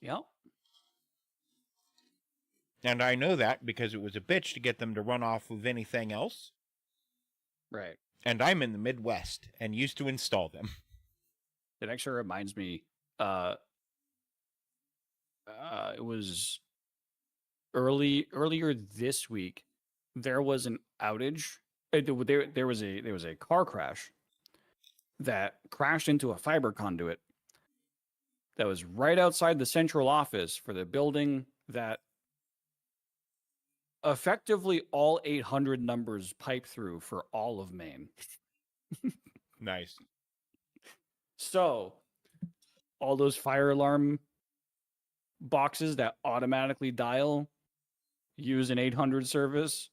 Yep. And I know that because it was a bitch to get them to run off of anything else. Right. And I'm in the Midwest and used to install them. It actually reminds me, it was earlier this week. There was an outage. There was a car crash that crashed into a fiber conduit that was right outside the central office for the building that effectively all 800 numbers pipe through for all of Maine. Nice. So all those fire alarm boxes that automatically dial use an 800 service.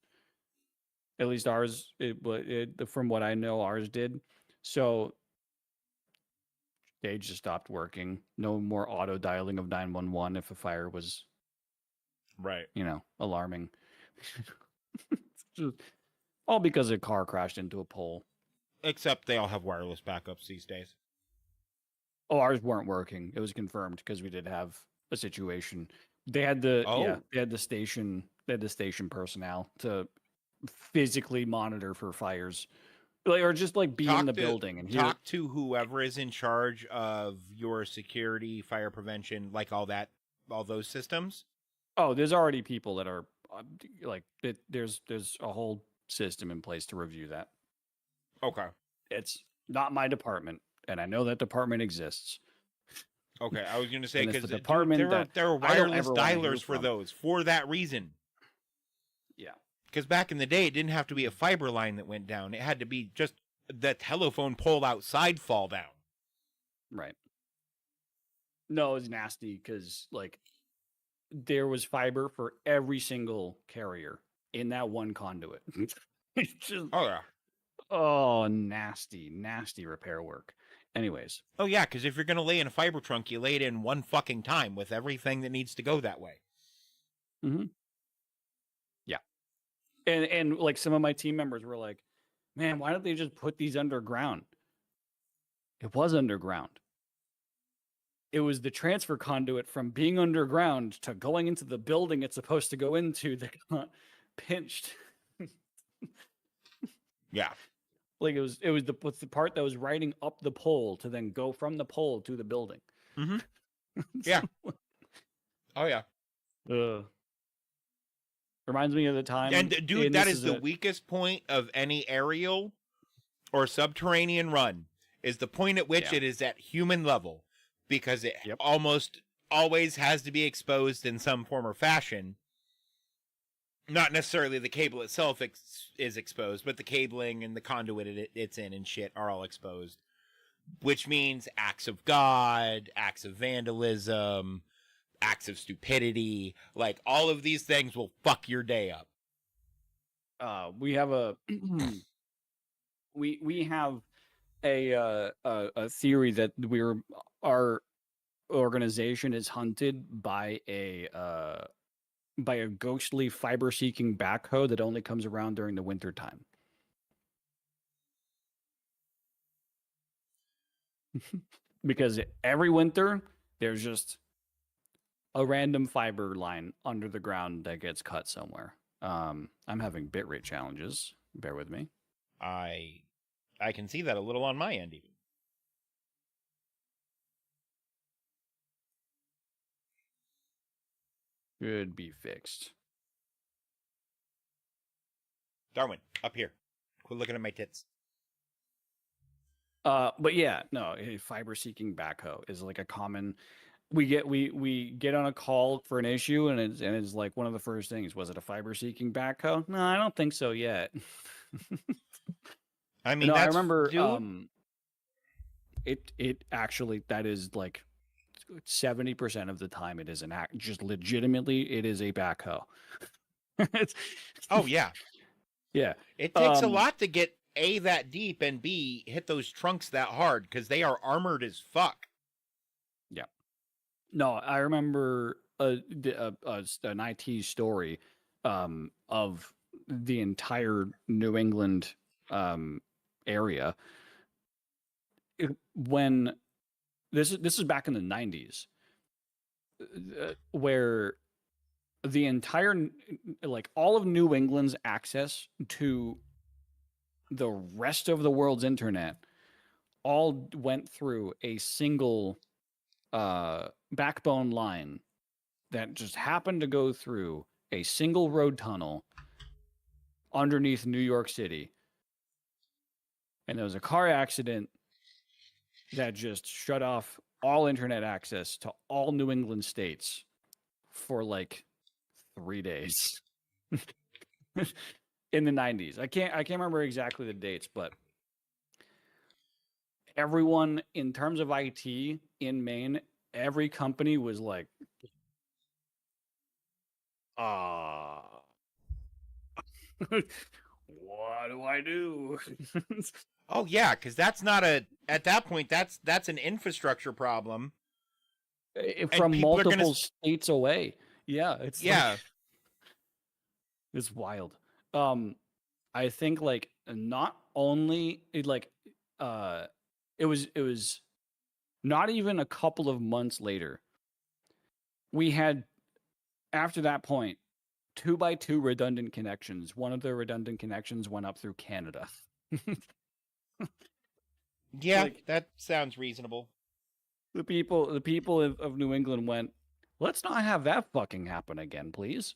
At least ours, from what I know, ours did. So they just stopped working. No more auto dialing of 911 if a fire was, right, alarming. Just, all because a car crashed into a pole. Except they all have wireless backups these days. Oh, ours weren't working. It was confirmed because we did have a situation. They had the station personnel to physically monitor for fires, or just be in the building and talk to whoever is in charge of your security, fire prevention, all those systems. Oh, there's already people that are there's a whole system in place to review that. Okay, it's not my department, and I know that department exists. Okay, I was going to say because the department there are wireless dialers for those for that reason. Yeah. Because back in the day, it didn't have to be a fiber line that went down. It had to be just the telephone pole outside fall down. Right. No, it was nasty because, there was fiber for every single carrier in that one conduit. It's just, nasty, nasty repair work. Anyways. Oh, yeah, because if you're going to lay in a fiber trunk, you lay it in one fucking time with everything that needs to go that way. Mm-hmm. Yeah. And some of my team members were like, man, why don't they just put these underground? It was underground. It was the transfer conduit from being underground to going into the building it's supposed to go into that got pinched. Yeah. It was the part that was riding up the pole to then go from the pole to the building. Mm-hmm. Yeah. Oh, yeah. Reminds me of the time. And dude, that is the weakest point of any aerial or subterranean run, is the point at which it is at human level, because it almost always has to be exposed in some form or fashion. Not necessarily the cable itself is exposed, but the cabling and the conduit it's in and shit are all exposed. Which means acts of God, acts of vandalism, acts of stupidity. All of these things will fuck your day up. We have a we have a theory that our organization is hunted by a ghostly fiber-seeking backhoe that only comes around during the winter time. Because every winter there's just a random fiber line under the ground that gets cut somewhere. I'm having bitrate challenges. Bear with me. I can see that a little on my end even. Could be fixed. Darwin, up here. Quit looking at my tits. But yeah, no, a fiber-seeking backhoe is a common. We get on a call for an issue, and it's one of the first things. Was it a fiber-seeking backhoe? No, I don't think so yet. I mean, I remember. It actually, that is 70% of the time it is an act. Just legitimately, it is a backhoe. Oh yeah, yeah. It takes a lot to get A, that deep, and B, hit those trunks that hard, because they are armored as fuck. Yeah. No, I remember an IT story of the entire New England area. When this is back in the 90s, where the entire, like all of New England's access to the rest of the world's internet all went through a single backbone line that just happened to go through a single road tunnel underneath New York City. And there was a car accident that just shut off all internet access to all New England states for like 3 days in the 90s. I can't remember exactly the dates, but everyone in terms of IT in Maine, every company was like, what do I do? Oh yeah, because that's not at that point that's an infrastructure problem from multiple states away. Yeah, it's it's wild. I think like not only it was not even a couple of months later. We had, after that point, 2x2 redundant connections. One of the redundant connections went up through Canada. Yeah, that sounds reasonable. The people of New England went, let's not have that fucking happen again, please.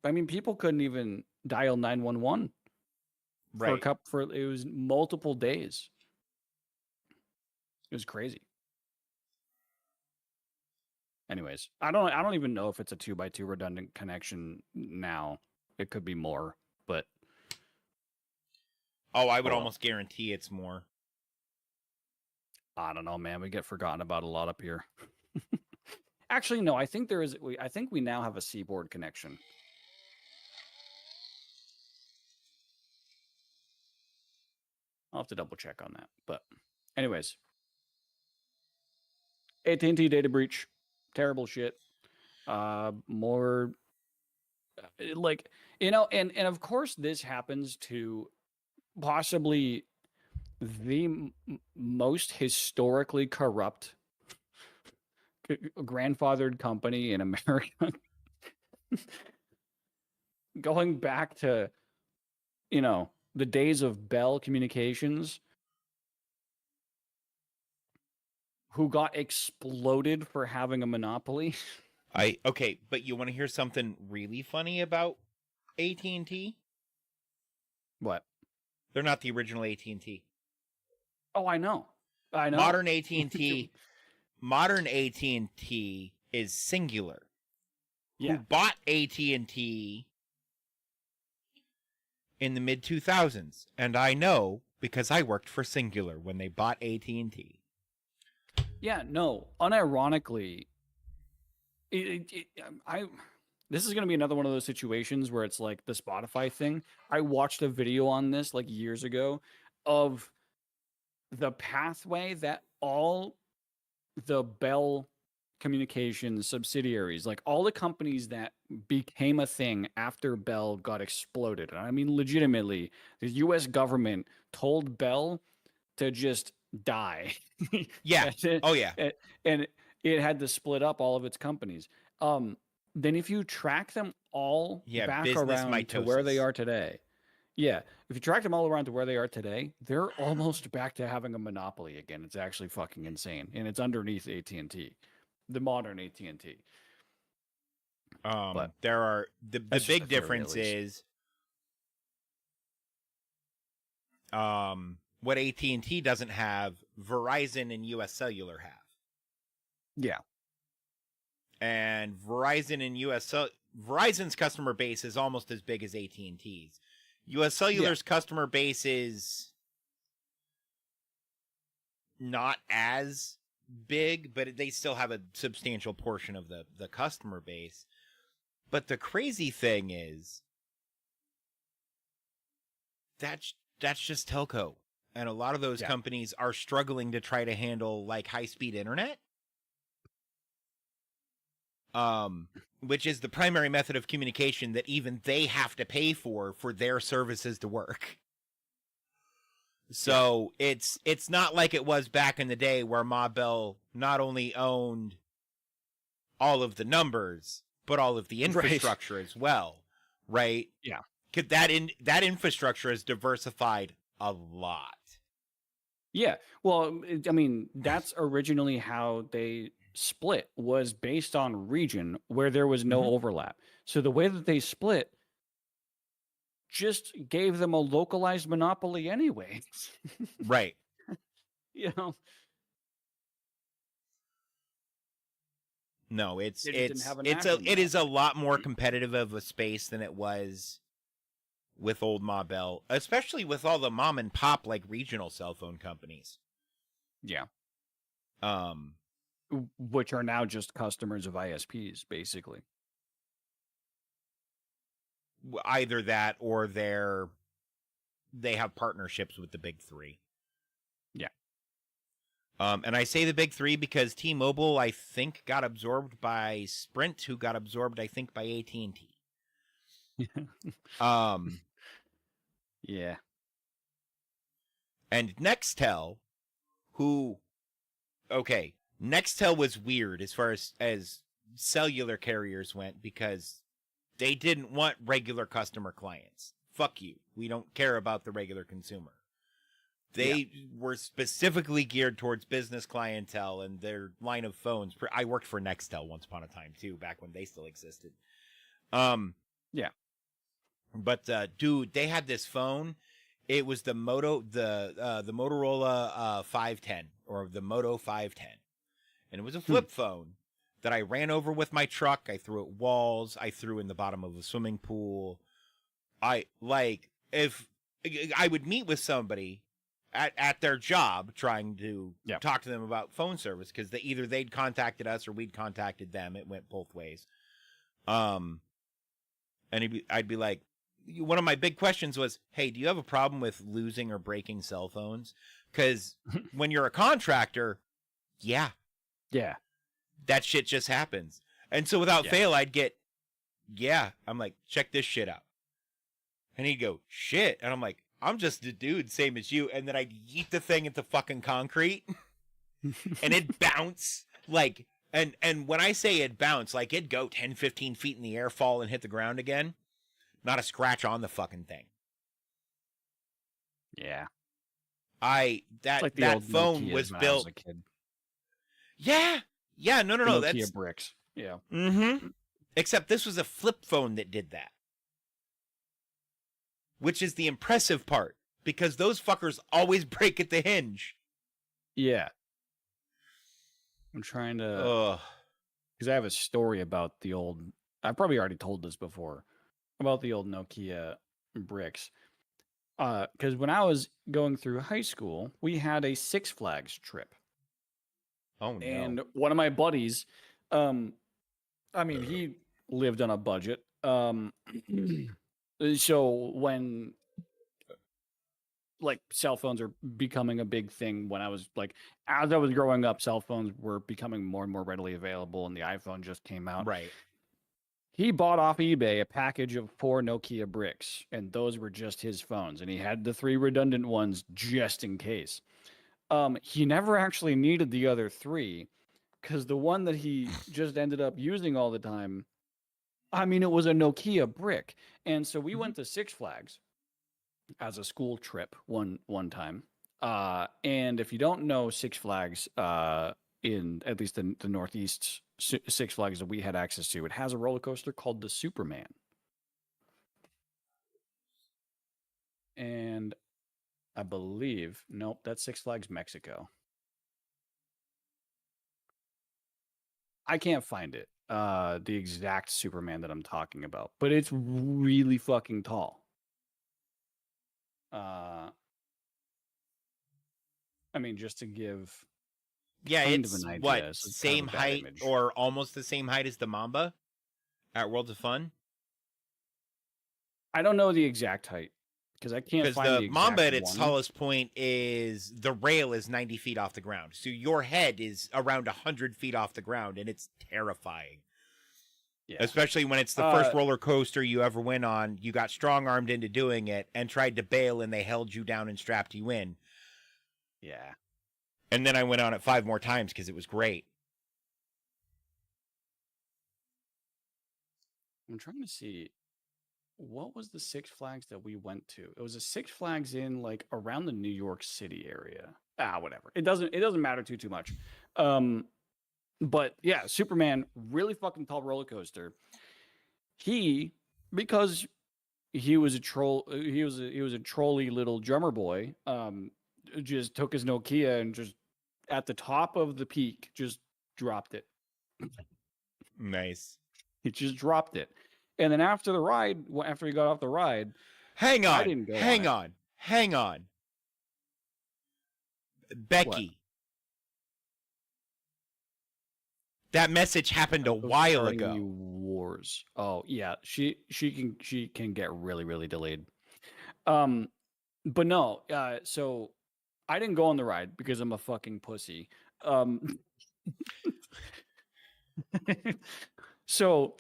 I mean, people couldn't even dial 911 for it was multiple days. It was crazy. Anyways, I don't even know if it's a 2x2 redundant connection now. It could be more, but I would almost guarantee it's more. I don't know, man. We get forgotten about a lot up here. Actually, no. I think we now have a seaboard connection. I'll have to double check on that. But anyways, AT&T data breach, terrible shit. More like, and of course this happens to possibly the most historically corrupt grandfathered company in America. Going back to, the days of Bell Communications, who got exploded for having a monopoly. Okay, but you want to hear something really funny about AT&T? What? They're not the original AT&T. Oh, I know. Modern AT&T is Singular. Yeah. Who bought AT&T in the mid 2000s, and I know because I worked for Singular when they bought AT&T. Yeah, no, unironically, this is going to be another one of those situations where it's like the Spotify thing. I watched a video on this like years ago of the pathway that all the Bell Communications subsidiaries, like all the companies that became a thing after Bell got exploded. And I mean, legitimately, the US government told Bell to just die. Yeah. Oh, yeah. And it had to split up all of its companies. Then if you track them all back around to where they are today, if you track them all around to where they are today, they're almost back to having a monopoly again. It's actually fucking insane, and it's underneath AT&T, the modern AT&T. But there are the big difference is what AT&T doesn't have, Verizon and US Cellular have. Yeah. And Verizon's customer base is almost as big as AT&T's. US Cellular's customer base is not as big, but they still have a substantial portion of the customer base. But the crazy thing is that's just telco. And a lot of those companies are struggling to try to handle like high-speed internet. Which is the primary method of communication that even they have to pay for their services to work. So it's not like it was back in the day where Ma Bell not only owned all of the numbers, but all of the infrastructure as well, right? Yeah. That infrastructure is diversified a lot. Yeah. Well, I mean, that's originally how they split, was based on region where there was no overlap. So the way that they split just gave them a localized monopoly anyway. Right. You know, no, it national is a lot more competitive of a space than it was with old Ma Bell, especially with all the mom and pop like regional cell phone companies. Yeah. Which are now just customers of ISPs, basically. Either that or they have partnerships with the big three. Yeah. And I say the big three because T-Mobile, I think, got absorbed by Sprint, who got absorbed, I think, by AT&T. Yeah. And Nextel, Nextel was weird as far as cellular carriers went because they didn't want regular customer clients. Fuck you. We don't care about the regular consumer. They were specifically geared towards business clientele and their line of phones. I worked for Nextel once upon a time too, back when they still existed. Yeah. But dude, they had this phone. It was the Motorola 510 or the Moto 510, and it was a flip phone that I ran over with my truck. I threw at walls. I threw in the bottom of a swimming pool. If I would meet with somebody at their job trying to talk to them about phone service because either they'd contacted us or we'd contacted them. It went both ways. And I'd be like, one of my big questions was, hey, do you have a problem with losing or breaking cell phones? Because when you're a contractor, that shit just happens. And so without fail, I'd get, I'm like, check this shit out. And he'd go, shit. And I'm like, I'm just a dude, same as you. And then I'd yeet the thing into fucking concrete and it'd bounce like, and when I say it'd bounce, like it'd go 10, 15 feet in the air, fall and hit the ground again. Not a scratch on the fucking thing. Yeah. That phone Nokias was when built. I was a kid. Yeah. No. Nokia That's bricks. Yeah. Except this was a flip phone that did that. Which is the impressive part, because those fuckers always break at the hinge. Yeah. I'm trying to... Because I have a story about the old... I've probably already told this before. About the old Nokia bricks. Because when I was going through high school, we had a Six Flags trip. Oh, no. And one of my buddies... he lived on a budget. So when cell phones are becoming a big thing, when I was as I was growing up, cell phones were becoming more and more readily available and the iPhone just came out. Right. He bought off eBay a package of 4 Nokia bricks, and those were just his phones. And he had the 3 redundant ones just in case. He never actually needed the other 3 because the one that he just ended up using all the time, it was a Nokia brick. And so we went to Six Flags as a school trip one time. And if you don't know Six Flags, in at least the Northeast Six Flags that we had access to, it has a roller coaster called the Superman. And I believe, nope, that's Six Flags Mexico. I can't find it. The exact Superman that I'm talking about, but it's really fucking tall. Just to give it's an idea, same height or almost the same height as the Mamba at Worlds of Fun? I don't know the exact height because I can't find the Mamba at its tallest point is the rail is 90 feet off the ground. So your head is around 100 feet off the ground, and it's terrifying. Yeah. Especially when it's the first roller coaster you ever went on. You got strong-armed into doing it and tried to bail, and they held you down and strapped you in. Yeah. And then I went on it 5 more times because it was great. I'm trying to see what was the Six Flags that we went to. It was a Six Flags in like around the New York City area. Whatever. It doesn't matter too much. But yeah, Superman, really fucking tall roller coaster. Because he was a troll. He was a trolly little drummer boy. Just took his Nokia and just at the top of the peak, just dropped it. Nice. He just dropped it, and then after he got off the ride, hang on, Becky. What? That message happened a while ago. Wars. Oh yeah, she can get really delayed. But no. So I didn't go on the ride because I'm a fucking pussy. So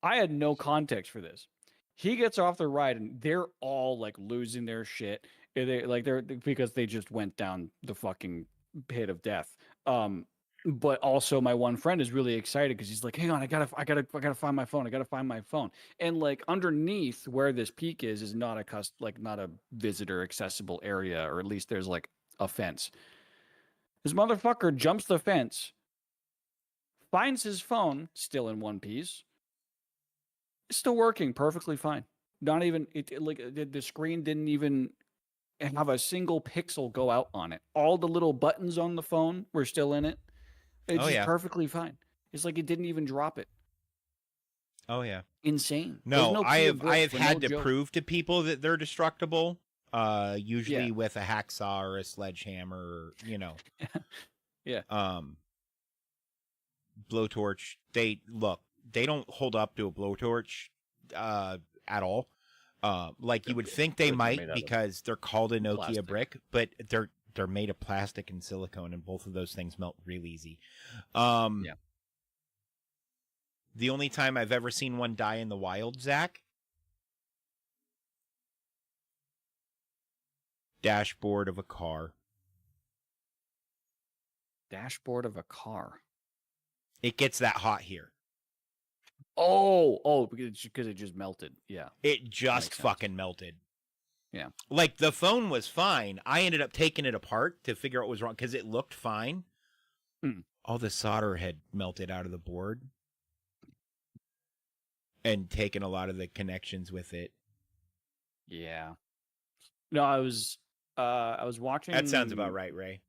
I had no context for this. He gets off the ride and they're all like losing their shit. They're because they just went down the fucking pit of death. But also my one friend is really excited because he's like, hang on, I gotta find my phone. I gotta find my phone. And like underneath where this peak is not not a visitor accessible area, or at least there's like a fence. This motherfucker jumps the fence, finds his phone still in one piece. It's still working perfectly fine. Not even the screen didn't even have a single pixel go out on it. All the little buttons on the phone were still in it. It's just perfectly fine. It's like it didn't even drop it. Oh yeah, insane. No, I have had to prove to people that they're destructible. Usually with a hacksaw or a sledgehammer, or, yeah. Blowtorch. They don't hold up to a blowtorch at all. You would think they might because they're called a Nokia brick, but they're made of plastic and silicone, and both of those things melt real easy. The only time I've ever seen one die in the wild, Zach, dashboard of a car. Dashboard of a car. It gets that hot here. Oh, because it just melted. Yeah. It just fucking melted. Yeah. Like, the phone was fine. I ended up taking it apart to figure out what was wrong because it looked fine. All the solder had melted out of the board and taken a lot of the connections with it. Yeah. No, I was watching. That sounds about right, Ray.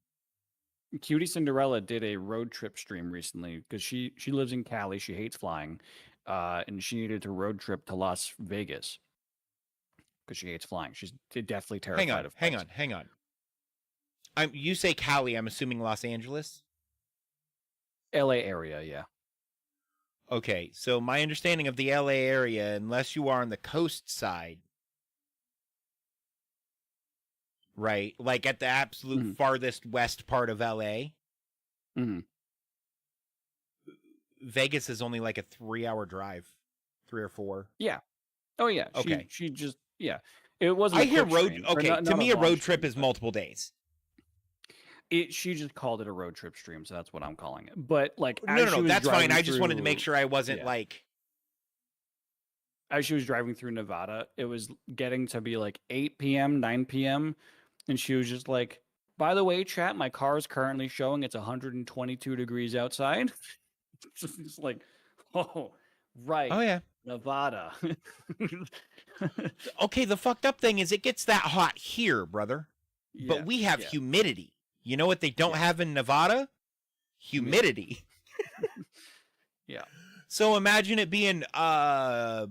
Cutie Cinderella did a road trip stream recently because she lives in Cali. She hates flying, and she needed to road trip to Las Vegas because she hates flying. She's deathly terrified of flights. Hang on. You say Cali, I'm assuming Los Angeles? LA area, yeah. Okay, so my understanding of the LA area, unless you are on the coast side, right, like at the absolute farthest west part of LA, Vegas is only like a 3-hour drive, 3 or 4. Yeah. Oh yeah. Okay. She just It wasn't. I hear road. Okay, to me, a road trip is multiple days. She just called it a road trip stream, so that's what I'm calling it. But like, no, that's fine. I just wanted to make sure I wasn't like. As she was driving through Nevada, it was getting to be like 8 p.m., 9 p.m., and she was just like, "By the way, chat, my car is currently showing it's 122 degrees outside." It's like, oh, right. Oh yeah, Nevada. Okay, the fucked up thing is it gets that hot here, brother. Yeah, but we have humidity. You know what they don't have in Nevada? Humidity. Yeah. So imagine it being, I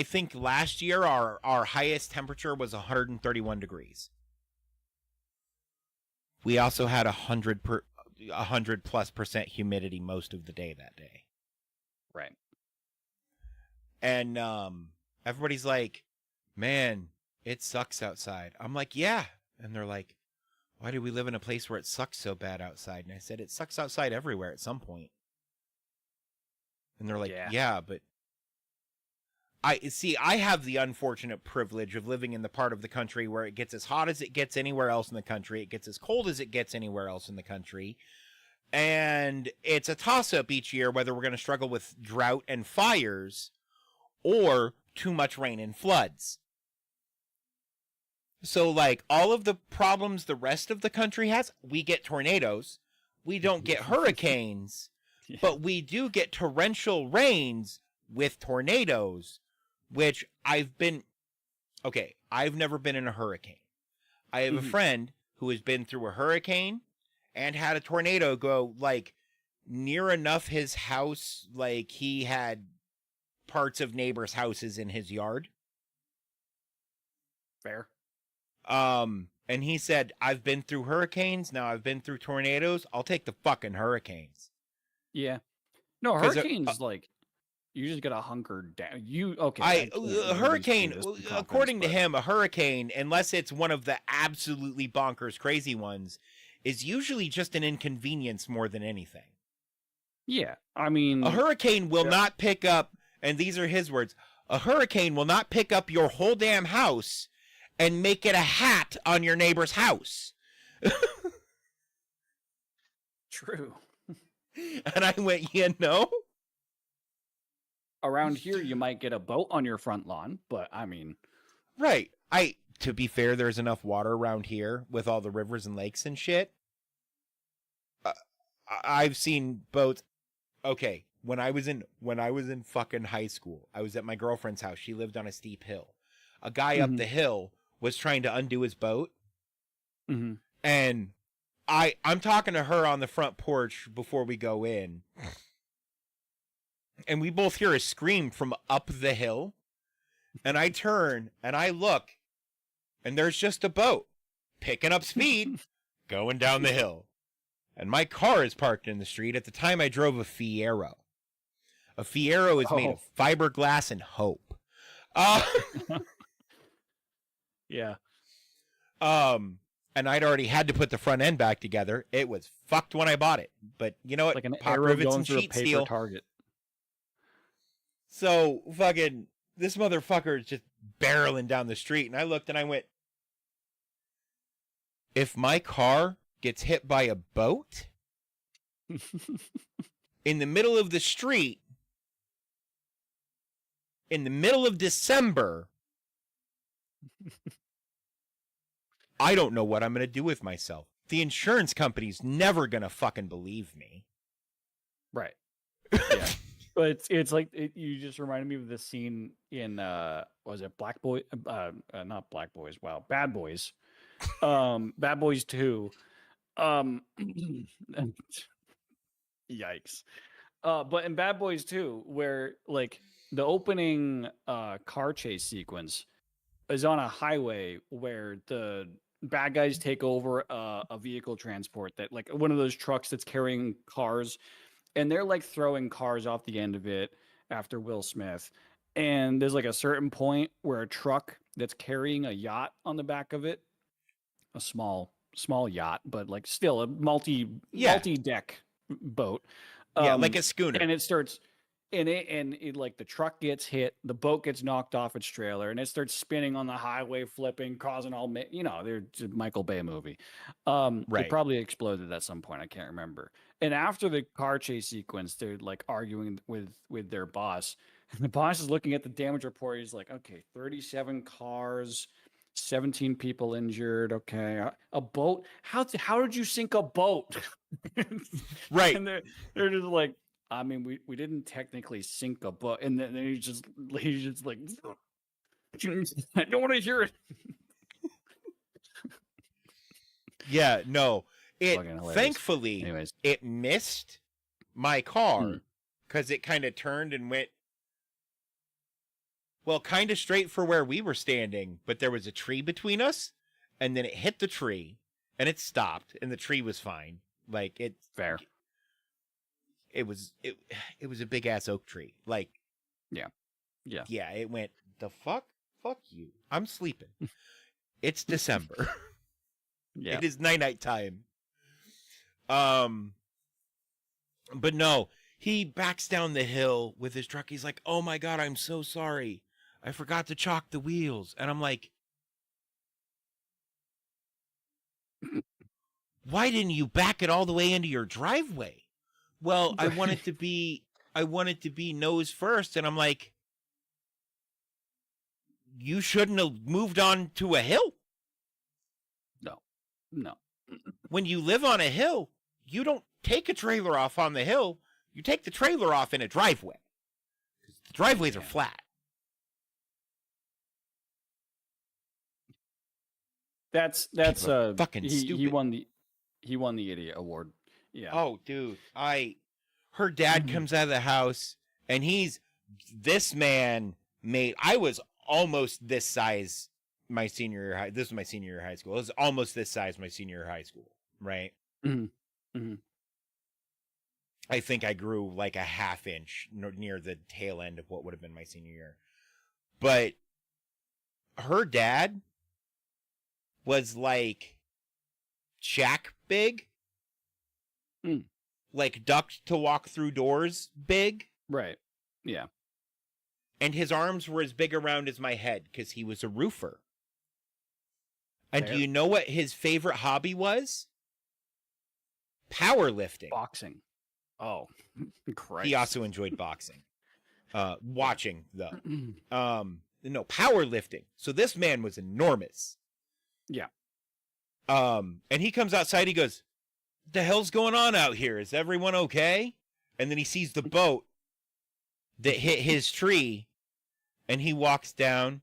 think last year our highest temperature was 131 degrees. We also had 100+% humidity most of the day that day. Right. And everybody's like, man, it sucks outside. I'm like, yeah. And they're like, why do we live in a place where it sucks so bad outside? And I said, it sucks outside everywhere at some point. And they're like, yeah, but I have the unfortunate privilege of living in the part of the country where it gets as hot as it gets anywhere else in the country. It gets as cold as it gets anywhere else in the country. And it's a toss-up each year whether we're going to struggle with drought and fires or too much rain and floods. So, like, all of the problems the rest of the country has, we get tornadoes. We don't get hurricanes, but we do get torrential rains with tornadoes, which I've never been in a hurricane. I have a friend who has been through a hurricane and had a tornado go, like, near enough his house, like, he had parts of neighbors' houses in his yard. Fair. And he said, I've been through hurricanes. Now I've been through tornadoes. I'll take the fucking hurricanes. Yeah. No, hurricanes, like, you just gotta hunker down. A hurricane, according to him, a hurricane, unless it's one of the absolutely bonkers crazy ones, is usually just an inconvenience more than anything. Yeah. I mean, a hurricane will not pick up, and these are his words, a hurricane will not pick up your whole damn house and make it a hat on your neighbor's house. True. And I went, around here, you might get a boat on your front lawn, but I mean, right. To be fair, there's enough water around here with all the rivers and lakes and shit. I've seen boats. Okay, when I was in fucking high school, I was at my girlfriend's house. She lived on a steep hill. A guy up the hill was trying to undo his boat. And I'm talking to her on the front porch before we go in. And we both hear a scream from up the hill. And I turn and I look, and there's just a boat picking up speed going down the hill. And my car is parked in the street. At the time, I drove a Fiero. A Fiero is made of fiberglass and hope. Yeah. And I'd already had to put the front end back together. It was fucked when I bought it. But you know what? Like an Pop arrow rivets going and through a sheet paper steel. target. So fucking this motherfucker is just barreling down the street. And I looked and I went, if my car gets hit by a boat in the middle of the street, in the middle of December, I don't know what I'm going to do with myself. The insurance company's never going to fucking believe me. Right. Yeah. But it's like, you just reminded me of this scene in, was it Black Boy? Not Black Boys. Wow. Bad Boys. Bad Boys 2. Yikes. But in Bad Boys 2, where like the opening car chase sequence is on a highway where the bad guys take over a vehicle transport, that like one of those trucks that's carrying cars, and they're like throwing cars off the end of it after Will Smith. And there's like a certain point where a truck that's carrying a yacht on the back of it, a small yacht, but like still a multi-deck boat. Like a schooner. And it starts, and it like the truck gets hit, the boat gets knocked off its trailer, and it starts spinning on the highway, flipping, causing all, it's a Michael Bay movie. Right. It probably exploded at some point. I can't remember. And after the car chase sequence, they're like arguing with their boss, and the boss is looking at the damage report. He's like, okay, 37 cars, 17 people injured. Okay, a boat. How did you sink a boat? Right. And they're just like, I mean, we didn't technically sink a boat. And then he's just like, I don't want to hear it. Yeah, no. Thankfully, it missed my car because it kind of turned and went, well, kind of straight for where we were standing, but there was a tree between us, and then it hit the tree, and it stopped, and the tree was fine. Like, it's fair. It was a big ass oak tree. Like, yeah, it went, the fuck you. I'm sleeping. It's December. Yeah, it is night time. But no, he backs down the hill with his truck. He's like, "Oh my God, I'm so sorry. I forgot to chalk the wheels." And I'm like, why didn't you back it all the way into your driveway? Well, I want it to be nose first. And I'm like, you shouldn't have moved on to a hill. No. When you live on a hill, you don't take a trailer off on the hill. You take the trailer off in a driveway. The driveways are flat. That's fucking stupid. He won the idiot award. Yeah. Oh, dude. Her dad comes out of the house, and this man I was almost this size my senior year high. This was my senior year of high school. It was almost this size my senior year of high school, right? Mm-hmm. Mm-hmm. I think I grew like a half inch near the tail end of what would have been my senior year. But her dad was like Jack big. Like ducked to walk through doors big. Right. Yeah. And his arms were as big around as my head because he was a roofer. And do you know what his favorite hobby was? Powerlifting. Boxing. Oh, Christ. He also enjoyed boxing. Watching, though. No, powerlifting. So this man was enormous. Yeah. And he comes outside, he goes, "The hell's going on out here? Is everyone okay?" And then he sees the boat that hit his tree, and he walks down,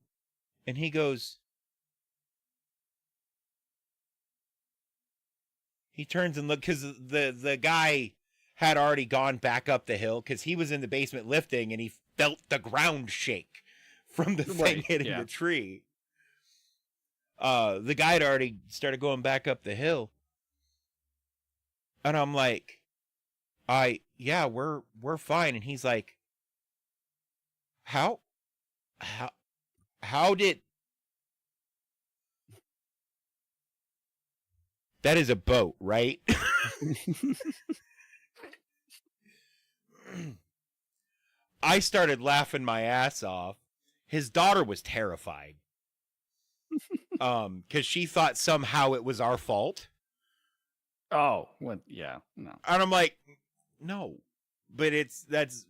and he goes, he turns and look, because the guy had already gone back up the hill, because he was in the basement lifting, and he felt the ground shake from the thing hitting the tree. The guy had already started going back up the hill. And I'm like, yeah, we're fine. And he's like, how did, that is a boat, right? I started laughing my ass off. His daughter was terrified. Because she thought somehow it was our fault. Oh, what? Yeah, no. And I'm like, no, but that's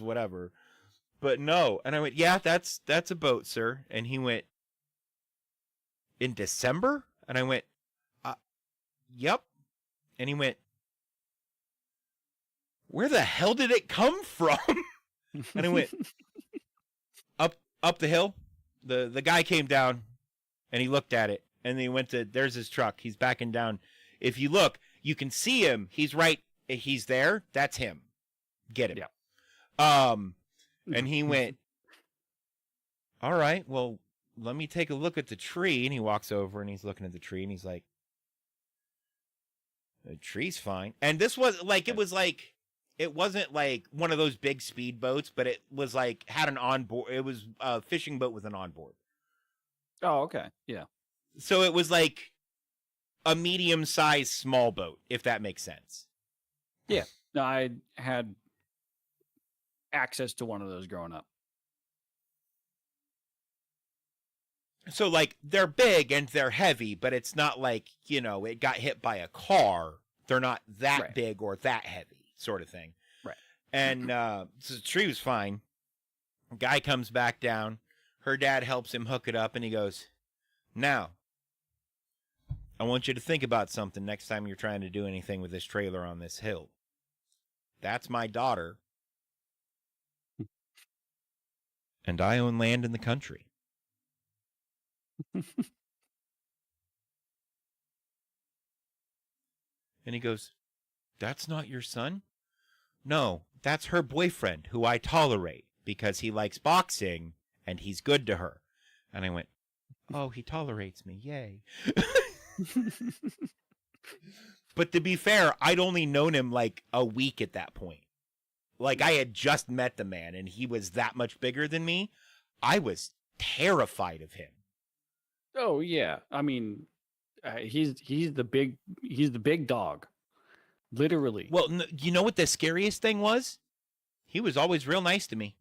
whatever. But no. And I went, yeah, that's a boat, sir. And he went, in December? And I went, yep. And he went, where the hell did it come from? And I went, up the hill. The guy came down and he looked at it, and then he went to, there's his truck. He's backing down. If you look, you can see him. He's right. He's there. That's him. Get him. Yeah. And he went, all right, well, let me take a look at the tree. And he walks over and he's looking at the tree and he's like, the tree's fine. And this was like, it wasn't like one of those big speed boats, but it was like, had an onboard. It was a fishing boat with an onboard. Oh, okay. Yeah. So it was like a medium-sized small boat, if that makes sense. Yeah. No, I had access to one of those growing up. So, like, they're big and they're heavy, but it's not like, you know, it got hit by a car. They're not that big or that heavy, sort of thing. Right. And so the tree was fine. Guy comes back down. Her dad helps him hook it up, and he goes, now, I want you to think about something next time you're trying to do anything with this trailer on this hill. That's my daughter. And I own land in the country. And he goes, that's not your son? No, that's her boyfriend, who I tolerate because he likes boxing and he's good to her. And I went, oh, he tolerates me. Yay. But to be fair, I'd only known him like a week at that point. Like, I had just met the man and he was that much bigger than me. I was terrified of him. Oh yeah, I mean, he's the big dog, literally. Well, you know what the scariest thing was? He was always real nice to me.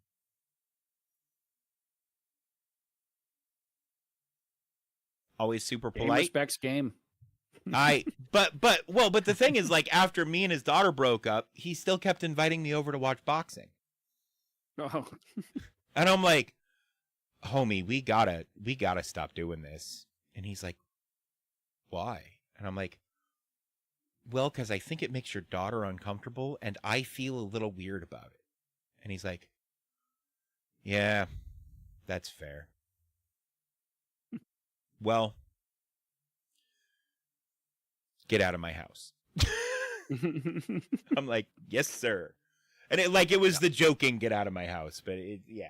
Always super polite. Game respects game. But the thing is, like, after me and his daughter broke up, he still kept inviting me over to watch boxing. Oh. And I'm like, homie, we gotta stop doing this. And he's like, why? And I'm like, well, because I think it makes your daughter uncomfortable, and I feel a little weird about it. And he's like, yeah, that's fair. Well, get out of my house. I'm like, yes, sir. And it was the joking get out of my house, but yeah.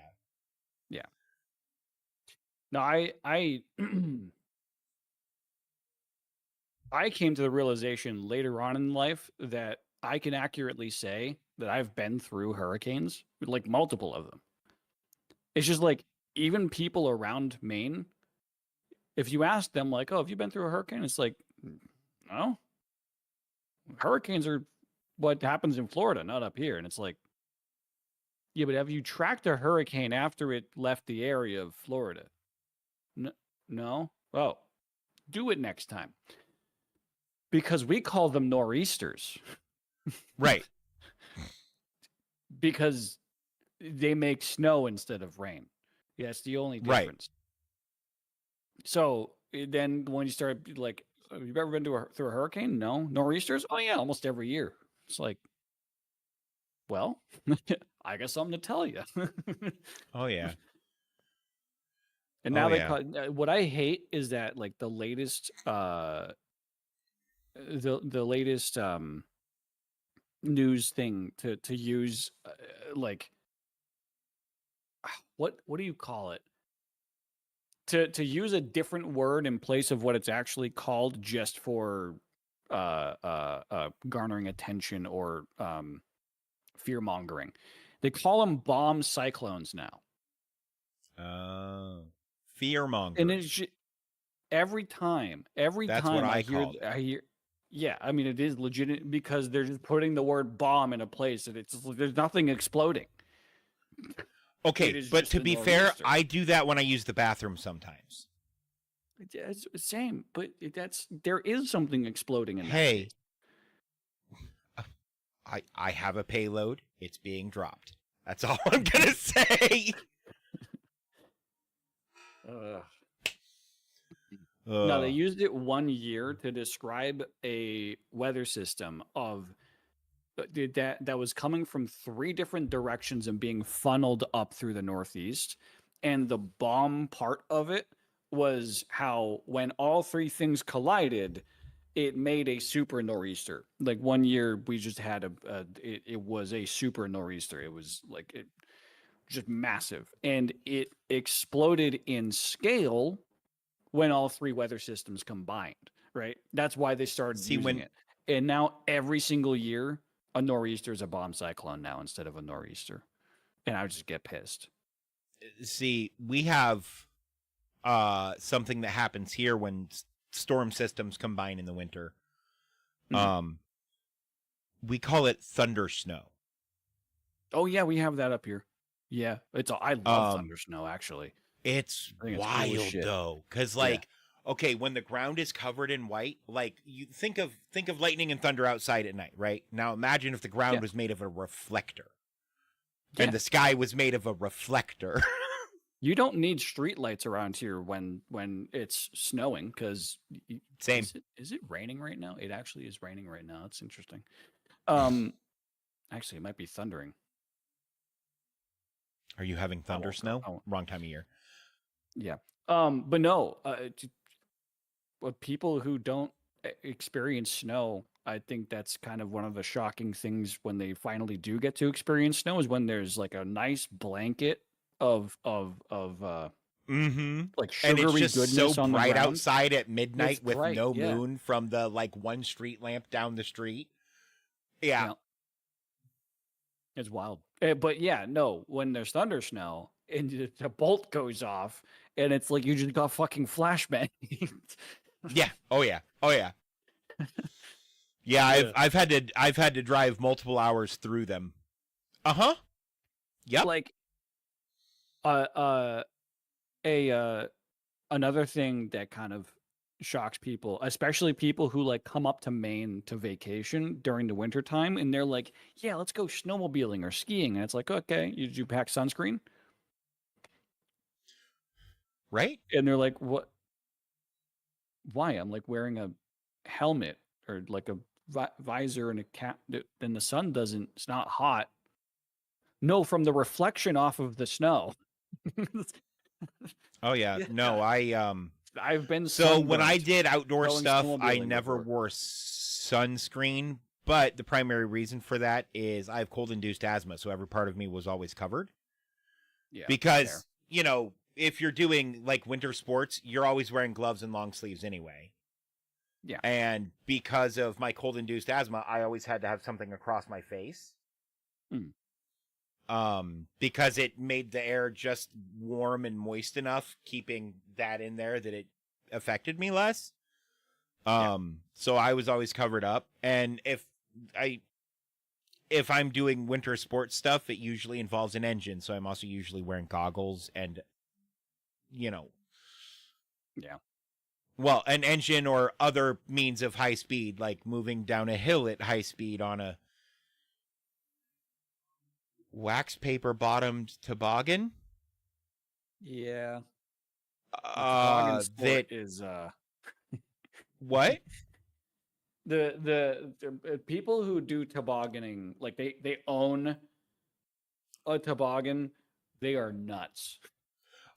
No, I I came to the realization later on in life that I can accurately say that I've been through hurricanes, like multiple of them. It's just like even people around Maine, if you ask them like, "Oh, have you been through a hurricane?" It's like, "No. Hurricanes are what happens in Florida, not up here." And it's like, "Yeah, but have you tracked a hurricane after it left the area of Florida?" No. Oh, do it next time. Because we call them nor'easters. Right. Because they make snow instead of rain. Yeah, it's the only difference. Right. So then when you start like, have you ever been through a hurricane? No. Nor'easters? Oh yeah, almost every year. It's like, well, I got something to tell you. Oh yeah. And now what I hate is that like the latest news thing to use like what do you call it? To use a different word in place of what it's actually called just for garnering attention or fear mongering. They call them bomb cyclones now. Fear mongers. And it's every time That's what I hear yeah, I mean it is legitimate because they're just putting the word bomb in a place and there's nothing exploding. Okay, but to be fair, I do that when I use the bathroom sometimes. It's the same, but there is something exploding in that. Hey, I have a payload. It's being dropped. That's all I'm gonna say. No, they used it 1 year to describe a weather system of that was coming from 3 different directions and being funneled up through the Northeast. And the bomb part of it was how when all 3 things collided, it made a super nor'easter. Like 1 year we just had it was a super nor'easter. It was like just massive. And it exploded in scale when all 3 weather systems combined, right? That's why they started using it. And now every single year, a nor'easter is a bomb cyclone now instead of a nor'easter. And I would just get pissed. See, we have something that happens here when storm systems combine in the winter. Mm-hmm. We call it thunder snow. Oh yeah, we have that up here. Yeah, I love thunder snow actually. It's wild though, because okay, when the ground is covered in white, like you think of lightning and thunder outside at night, right? Now imagine if the ground was made of a reflector, and the sky was made of a reflector. You don't need street lights around here when it's snowing, because same. Is it raining right now? It actually is raining right now. It's interesting. Actually, it might be thundering. Are you having thunder snow? Oh. Wrong time of year. Yeah. But no, people who don't experience snow, I think that's kind of one of the shocking things when they finally do get to experience snow is when there's like a nice blanket of like sugary and it's just goodness so on bright the ground. outside at midnight with no moon from the like one street lamp down the street. Yeah. It's wild. But yeah, no, when there's thunder snow and the bolt goes off and it's like you just got fucking flashbang. Yeah. Oh yeah. Oh yeah. Yeah, I've had to drive multiple hours through them. Uh-huh. Yep. Like another thing that kind of shocks people, especially people who like come up to Maine to vacation during the winter time, and they're like, yeah, let's go snowmobiling or skiing. And it's like, okay, did you pack sunscreen? right? And they're like, "What? Why?" I'm like, wearing a helmet or like a visor and a cap. Then the sun doesn't. It's not hot. No, from the reflection off of the snow. Oh yeah. No, I've been so when I sunburnt did outdoor going stuff, I snowmobiling never before. wore sunscreen, but the primary reason for that is I have cold induced asthma, so every part of me was always covered. Yeah, Because, fair. you know, if you're doing like winter sports, you're always wearing gloves and long sleeves anyway. Yeah. And because of my cold induced asthma, I always had to have something across my face. Because it made the air just warm and moist enough, keeping that in there that it affected me less. So I was always covered up. And if I'm doing winter sports stuff, it usually involves an engine. So I'm also usually wearing goggles and, you know. Yeah. Well, an engine or other means of high speed, like moving down a hill at high speed on a wax paper bottomed toboggan. Yeah. Toboggan sport is what? The people who do tobogganing, like they own a toboggan, they are nuts.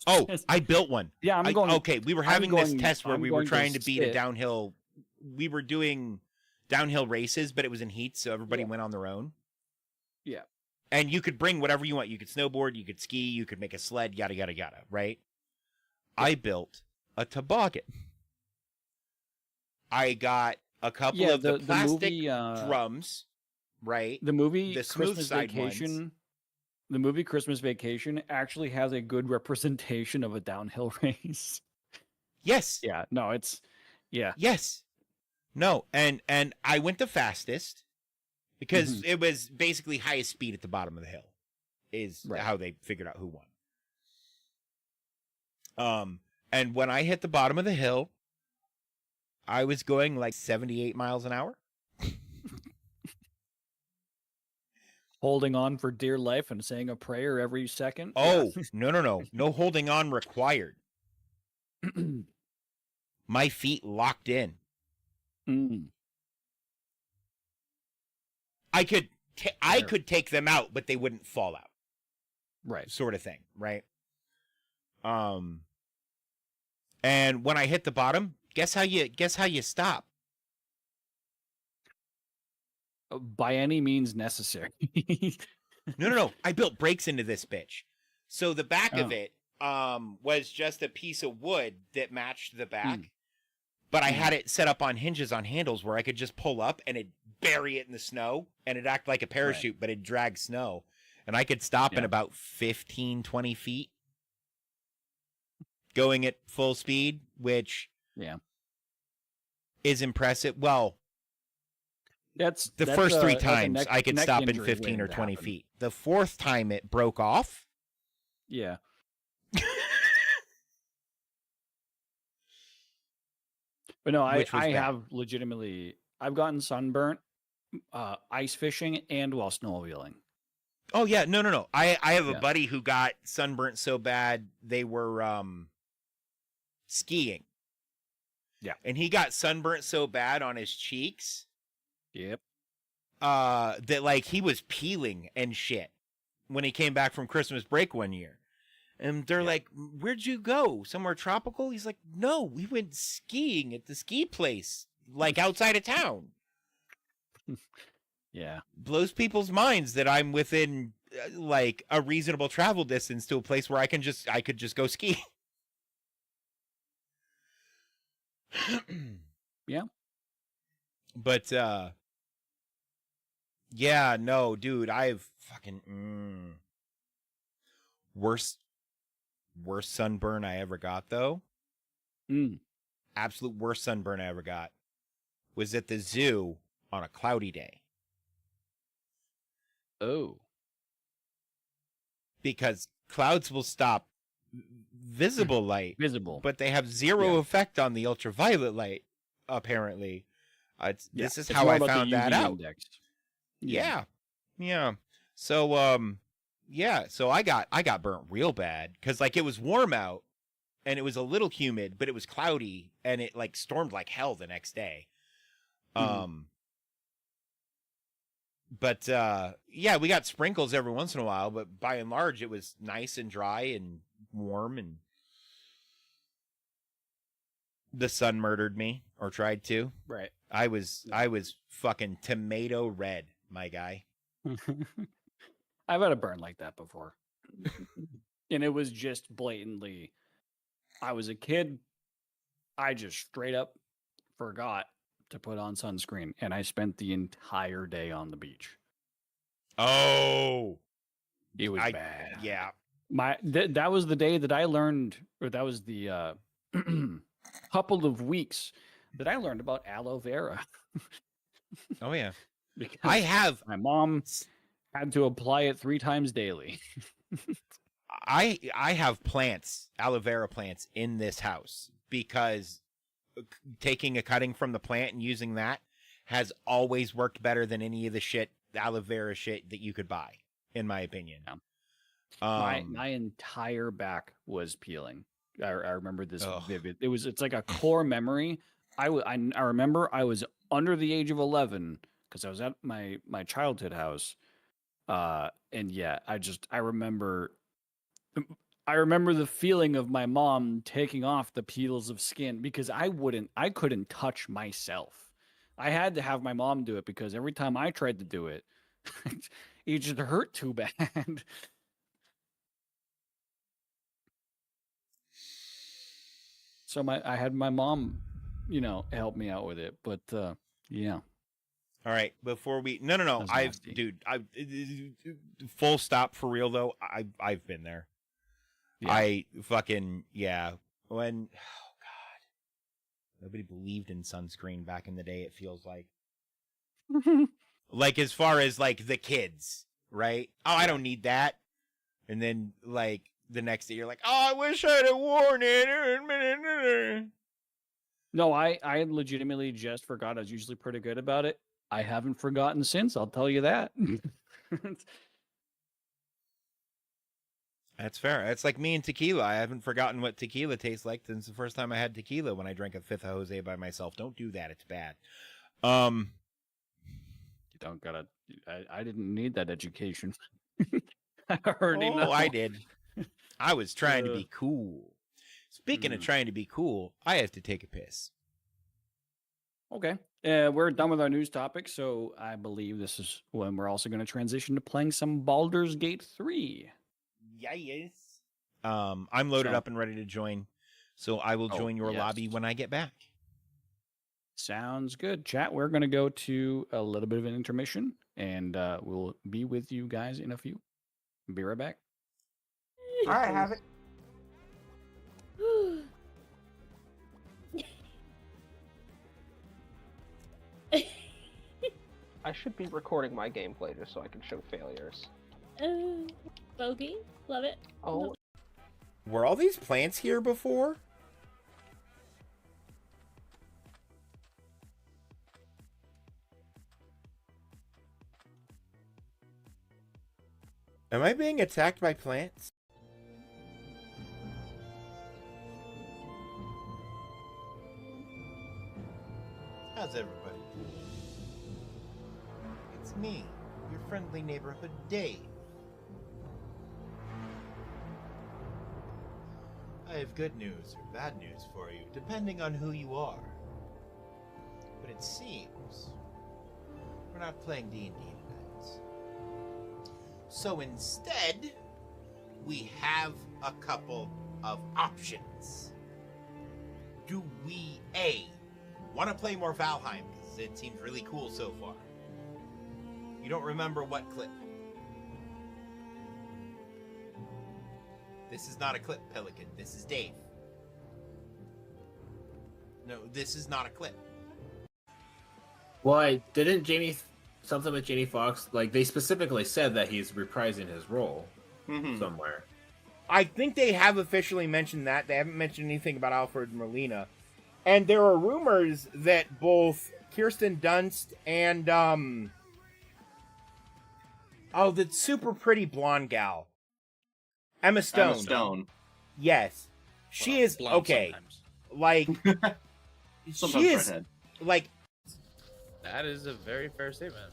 Oh, I built one. Yeah, okay, we were having this test where we were trying to beat a downhill. We were doing downhill races, but it was in heats, so everybody went on their own. Yeah. And you could bring whatever you want. You could snowboard, you could ski, you could make a sled, yada, yada, yada, right? Yeah. I built a toboggan. I got a couple of the plastic drums, right? The movie the Christmas Vacation. Ones. The movie Christmas Vacation actually has a good representation of a downhill race. Yes. Yeah. No, it's yeah. Yes. No, and I went the fastest because it was basically highest speed at the bottom of the hill is how they figured out who won. And when I hit the bottom of the hill, I was going like 78 miles an hour. Holding on for dear life and saying a prayer every second. Oh, no. No holding on required. My feet locked in. I could take them out, but they wouldn't fall out. Right. Sort of thing, right? And when I hit the bottom, guess how you stop? By any means necessary. No. I built brakes into this bitch. So the back of it was just a piece of wood that matched the back. But I had it set up on hinges on handles where I could just pull up and it'd bury it in the snow and it'd act like a parachute, but it'd drag snow. And I could stop in about 15, 20 feet going at full speed, which is impressive. Well, that's the first three times I could stop in 15 or 20 feet. The fourth time it broke off. Yeah. But no, I have legitimately, I've gotten sunburnt ice fishing and while snowmobiling. Oh yeah, no. I have a buddy who got sunburnt so bad they were skiing. Yeah. And he got sunburnt so bad on his cheeks. Yep. That like he was peeling and shit when he came back from Christmas break one year. And they're like, "Where'd you go? Somewhere tropical?" He's like, "No, we went skiing at the ski place, like outside of town." Yeah. Blows people's minds that I'm within like a reasonable travel distance to a place where I could just go ski. Yeah. But yeah, no, dude, I've fucking worst sunburn I ever got though. Absolute worst sunburn I ever got was at the zoo on a cloudy day. Oh. Because clouds will stop visible light. But they have zero effect on the ultraviolet light, apparently. This is how I found that out. Index. Yeah. So so I got burnt real bad because like it was warm out and it was a little humid, but it was cloudy, and it like stormed like hell the next day. But yeah, we got sprinkles every once in a while, but by and large, it was nice and dry and warm, and the sun murdered me, or tried to. Right. I was fucking tomato red, my guy. I've had a burn like that before. And it was just blatantly, I was a kid. I just straight up forgot to put on sunscreen, and I spent the entire day on the beach. Oh, it was bad. Yeah. That was the day that I learned, or that was the couple of weeks that I learned about aloe vera. Oh yeah. Because my mom had to apply it 3 times daily. I have plants, aloe vera plants in this house, because taking a cutting from the plant and using that has always worked better than any of the aloe vera shit that you could buy, in my opinion. Yeah. My entire back was peeling. I remember this vivid. It's like a core memory. I remember I was under the age of 11 because I was at my childhood house. And yeah, I remember the feeling of my mom taking off the peels of skin, because I couldn't touch myself. I had to have my mom do it, because every time I tried to do it, it just hurt too bad. So I had my mom, help me out with it, but yeah. All right, before we no, I full stop for real though. I've been there. Yeah. I fucking when God, nobody believed in sunscreen back in the day. It feels like, like as far as like the kids, right? Oh, I don't need that, and then like the next day you're like, oh, I wish I'd have worn it. No, I legitimately just forgot. I was usually pretty good about it. I haven't forgotten since, I'll tell you that. That's fair. It's like me and tequila. I haven't forgotten what tequila tastes like since the first time I had tequila when I drank a fifth of Jose by myself. Don't do that. It's bad. You don't gotta... I didn't need that education. I already know. I did. I was trying to be cool. Speaking of trying to be cool, I have to take a piss. Okay. We're done with our news topic, so I believe this is when we're also going to transition to playing some Baldur's Gate 3. Yes. I'm loaded up and ready to join, so I will join your lobby when I get back. Sounds good. Chat, we're going to go to a little bit of an intermission, and we'll be with you guys in a few. Be right back. All right, have it. I should be recording my gameplay just so I can show failures. Bogey, love it. Oh. Were all these plants here before? Am I being attacked by plants? How's everybody? It's me, your friendly neighborhood Dave. I have good news or bad news for you, depending on who you are. But it seems we're not playing D&D tonight. So instead, we have a couple of options. Do we A, want to play more Valheim because it seems really cool so far? You don't remember what clip? This is not a clip, Pelican. This is Dave. No, this is not a clip. Why didn't something with Jamie Foxx, like they specifically said that he's reprising his role somewhere. I think they have officially mentioned that. They haven't mentioned anything about Alfred Molina. And there are rumors that both Kirsten Dunst and that super pretty blonde gal, Emma Stone. Emma Stone. Yes. She is blonde okay. sometimes. Like Sometimes she is redhead. like That is a very fair statement.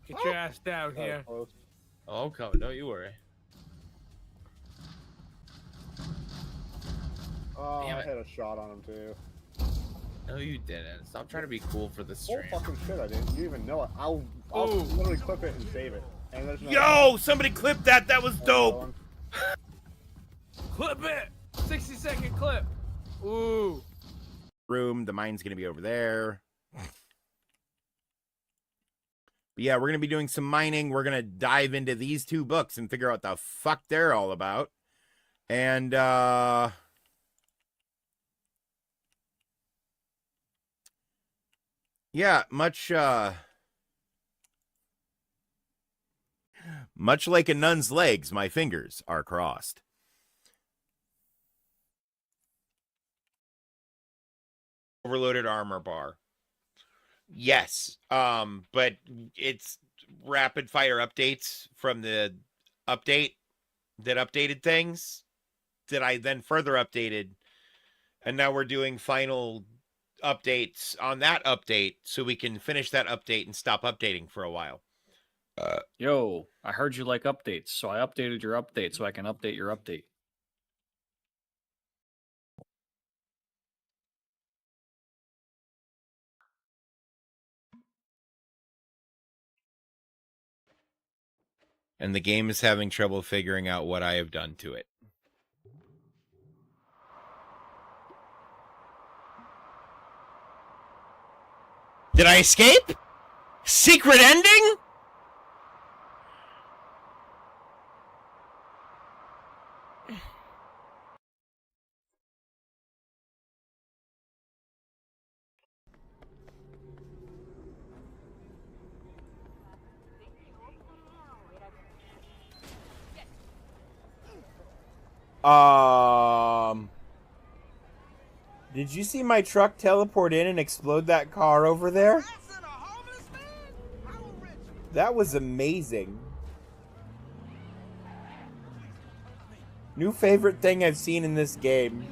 Get your ass down here. Oh, I'm coming. Don't you worry. Oh, Damn I it. had a shot on him too. No, you didn't. Stop trying to be cool for the Oh stream. fucking shit, I didn't. You even know it. I'll Ooh. literally clip it and save it. And there's no yo, somebody clip that. That was dope. Clip it. 60-second clip. Ooh. Room. The mine's gonna be over there. But yeah, we're gonna be doing some mining. We're gonna dive into these two books and figure out what the fuck they're all about. And yeah, much like a nun's legs, my fingers are crossed. Overloaded armor bar. Yes, but it's rapid fire updates from the update that updated things that I then further updated, and now we're doing final updates on that update so we can finish that update and stop updating for a while. Yo, I heard you like updates, so I updated your update so I can update your update. And the game is having trouble figuring out what I have done to it. Did I escape? Secret ending? Did you see my truck teleport in and explode that car over there? That was amazing. New favorite thing I've seen in this game.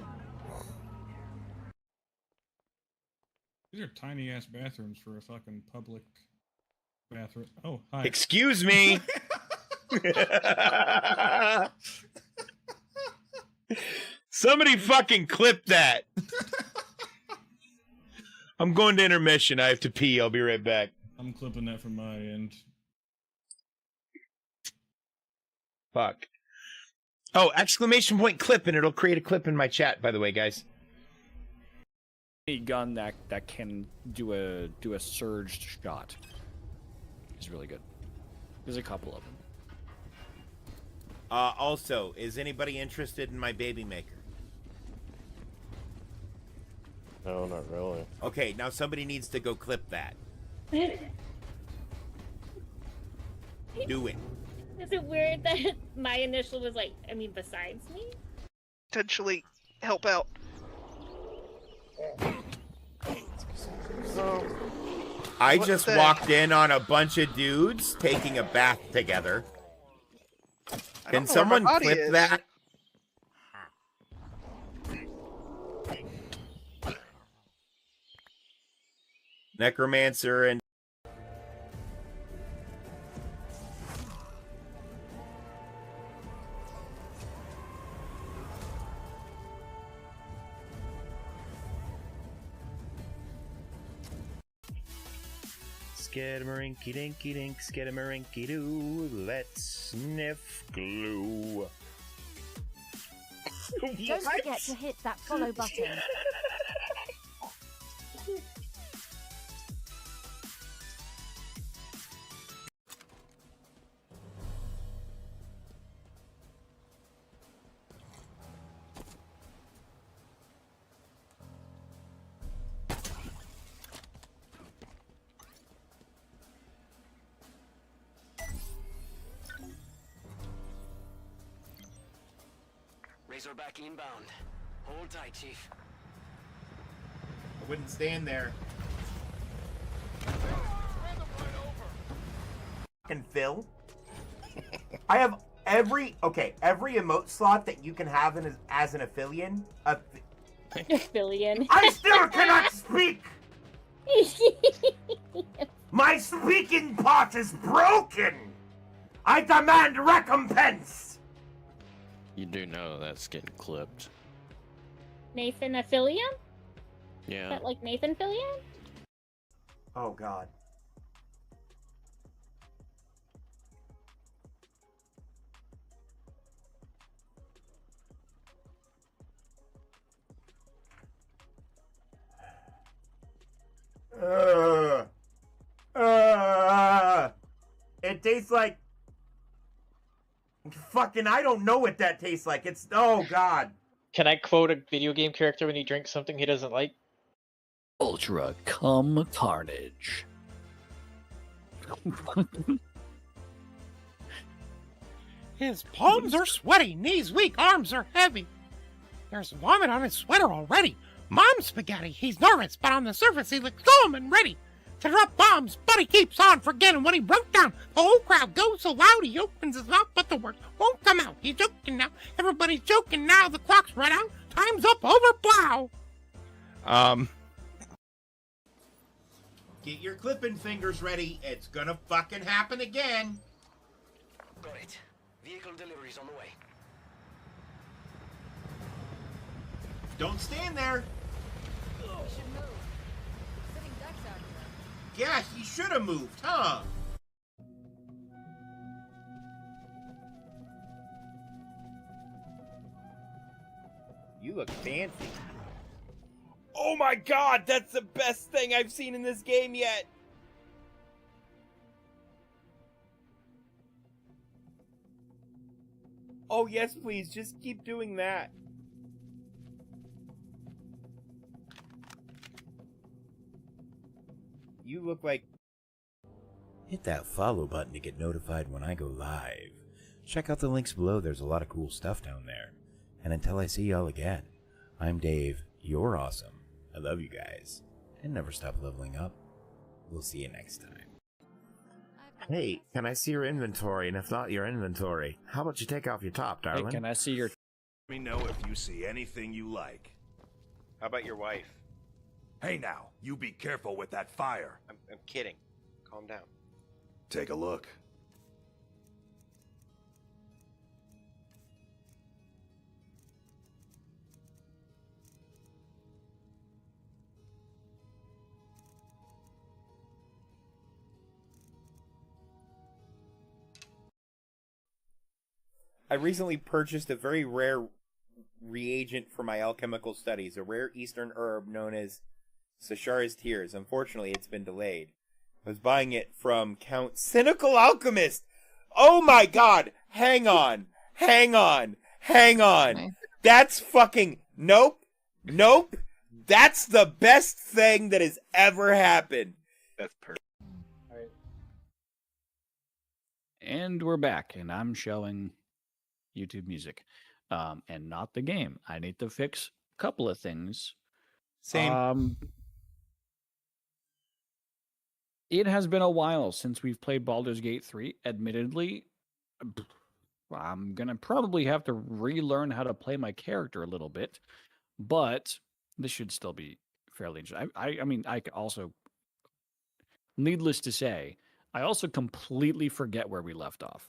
These are tiny ass bathrooms for a fucking public bathroom. Oh, hi. Excuse me. Somebody fucking clip that. I'm going to intermission. I have to pee. I'll be right back. I'm clipping that from my end. Fuck. Oh, exclamation point clip, and it'll create a clip in my chat, by the way, guys. A gun that can do a surged shot is really good. There's a couple of them. Also, is anybody interested in my baby maker? No, not really. Okay, now somebody needs to go clip that. Do it. Is it weird that my initial was like, I mean, besides me? Potentially help out. So, I What just the- walked in on a bunch of dudes taking a bath together. I Can don't know where my someone body clip is. that? Necromancer and Skidamarinky dinky dink, skidamarinky doo, let's sniff glue. Don't forget to hit that follow button. Razorback inbound. Hold tight, Chief. I wouldn't stand there. Fucking Phil. I have every emote slot that you can have as an affiliate. Affiliate. I still cannot speak. My speaking part is broken. I demand recompense. You do know that's getting clipped. Nathan Affiliate? Yeah. Is that like Nathan Fillion? Oh God. It tastes like fucking, I don't know what that tastes like. It's, oh God. Can I quote a video game character when he drinks something he doesn't like? Ultra cum carnage. His palms are sweaty, knees weak, arms are heavy. There's vomit on his sweater already. Mom's spaghetti, he's nervous, but on the surface he looks calm and ready to drop bombs, but he keeps on forgetting what he wrote down. The whole crowd goes so loud he opens his mouth, but the words won't come out. He's joking now. Everybody's joking now. The clock's run out. Time's up. Over. Plow. Get your clipping fingers ready. It's gonna fucking happen again. Got it. Vehicle deliveries on the way. Don't stand there. Yeah, he should have moved, huh? You look fancy. Oh my God, that's the best thing I've seen in this game yet. Oh yes, please, just keep doing that. You look like... Hit that follow button to get notified when I go live. Check out the links below, there's a lot of cool stuff down there. And until I see y'all again, I'm Dave, you're awesome, I love you guys, and never stop leveling up. We'll see you next time. Hey, can I see your inventory, and if not your inventory, how about you take off your top, darling? Hey, can I see your... Let me know if you see anything you like. How about your wife? Hey now, you be careful with that fire. I'm kidding. Calm down. Take a look. I recently purchased a very rare reagent for my alchemical studies, a rare eastern herb known as Sashara's Tears. Unfortunately, it's been delayed. I was buying it from Count Cynical Alchemist. Oh my God! Hang on! Hang on! Hang on! That's fucking... Nope! Nope! That's the best thing that has ever happened. That's perfect. And we're back, and I'm showing YouTube music, and not the game. I need to fix a couple of things. Same. It has been a while since we've played Baldur's Gate 3. Admittedly, I'm going to probably have to relearn how to play my character a little bit, but this should still be fairly interesting. I mean, I also, needless to say, I also completely forget where we left off.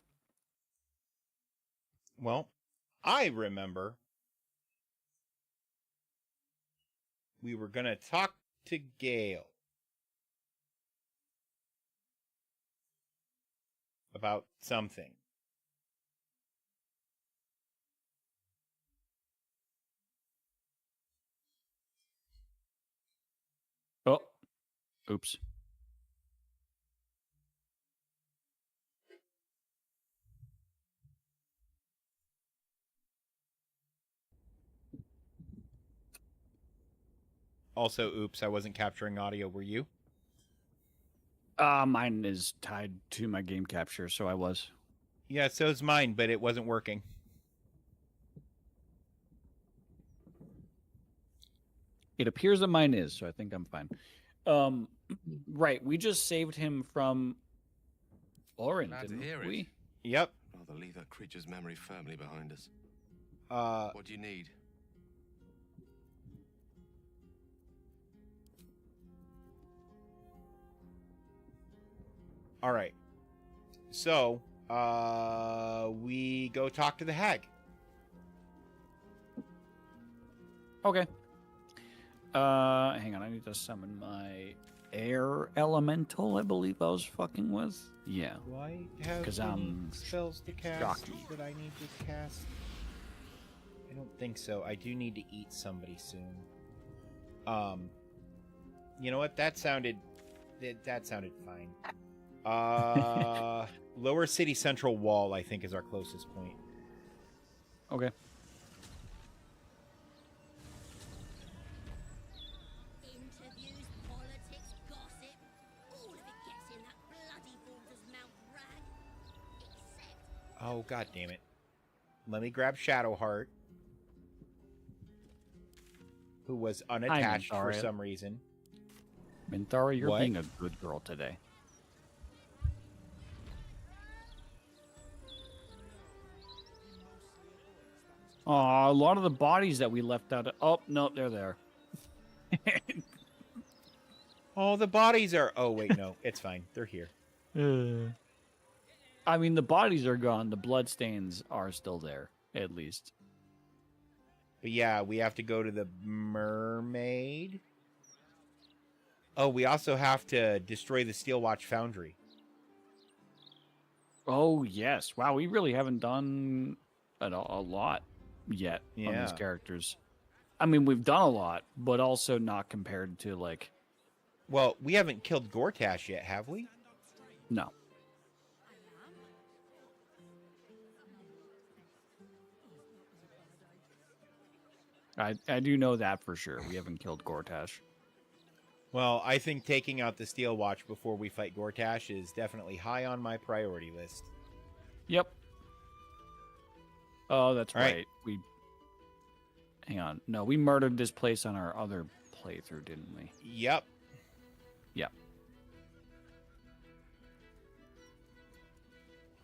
Well, I remember we were going to talk to Gale about something. Oh, oops. Also, oops, I wasn't capturing audio. Were you? Mine is tied to my game capture, so I was. Yeah, so's mine, but it wasn't working. It appears that mine is, so I think I'm fine. Right, we just saved him from Orin, didn't we? Yep. rather leave that creature's memory firmly behind us. What do you need? All right. So, we go talk to the hag. Okay. Hang on. I need to summon my air elemental, I believe I was fucking with. Yeah. Do I have 'Cause any I'm spells to cast shocky. that I need to cast? I don't think so. I do need to eat somebody soon. You know what? That sounded fine. Lower City Central Wall, I think, is our closest point. Okay. Interviews, politics, gossip, all of it gets in that bloody Borders Mount rag. Except Oh, god damn it. Let me grab Shadowheart, who was unattached for Minthara. some reason. Minthara, you're What? being a good girl today. Aw, a lot of the bodies that we left out. Oh, no, they're there. Oh, the bodies are... Oh, wait, no. It's fine. They're here. I mean, the bodies are gone. The bloodstains are still there, at least. But yeah, we have to go to the mermaid. Oh, we also have to destroy the Steelwatch Foundry. Oh, yes. Wow, we really haven't done a lot yet on these Yeah. characters. I mean, we've done a lot, but also not compared to, like... Well, we haven't killed Gortash yet, have we? No. I do know that for sure. We haven't killed Gortash. Well, I think taking out the Steelwatch before we fight Gortash is definitely high on my priority list. Yep. Oh, that's All right. right. We... Hang on. No, we murdered this place on our other playthrough, didn't we? Yep. Yep.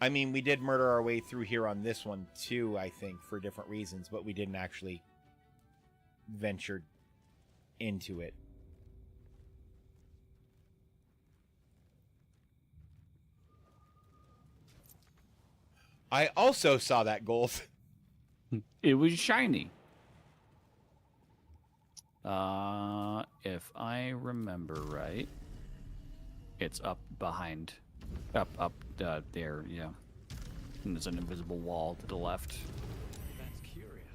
I mean, we did murder our way through here on this one, too, I think, for different reasons, but we didn't actually venture into it. I also saw that gold. It was shiny. If I remember right, it's up behind, up there, yeah. And there's an invisible wall to the left. That's curious.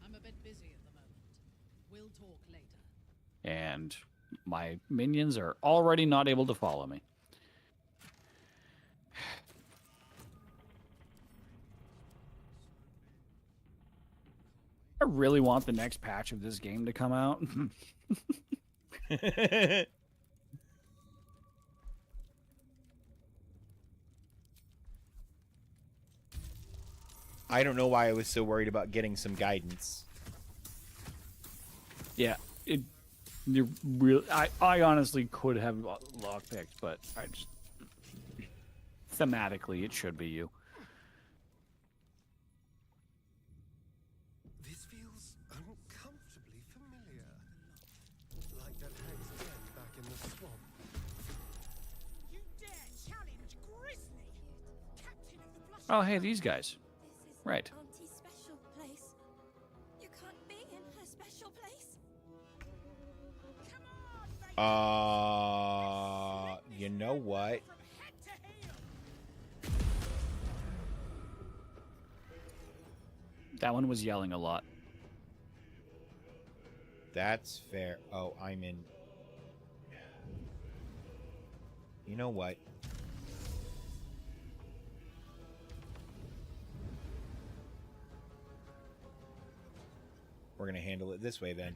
I'm a bit busy at the moment. We'll talk later. And my minions are already not able to follow me. I really want the next patch of this game to come out. I don't know why I was so worried about getting some guidance. Yeah, you really, I honestly could have lockpicked, but I just thematically it should be you. This feels uncomfortably familiar. Like that hag's den back in the swamp. You dare challenge Grizzly, Captain of the Blush. Oh, hey, these guys. Right. Auntie's special place. You can't be in her special place. You know what? That one was yelling a lot. That's fair. Oh, I'm in. You know what? We're going to handle it this way then.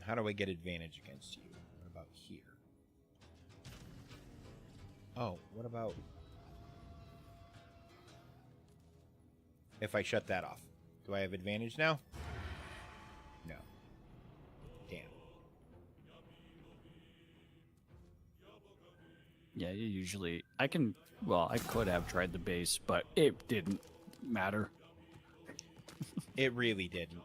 How do I get advantage against you? What about here? Oh, what about... if I shut that off. Do I have advantage now? No. Damn. Yeah, you usually... I could have tried the base, but it didn't matter. It really didn't.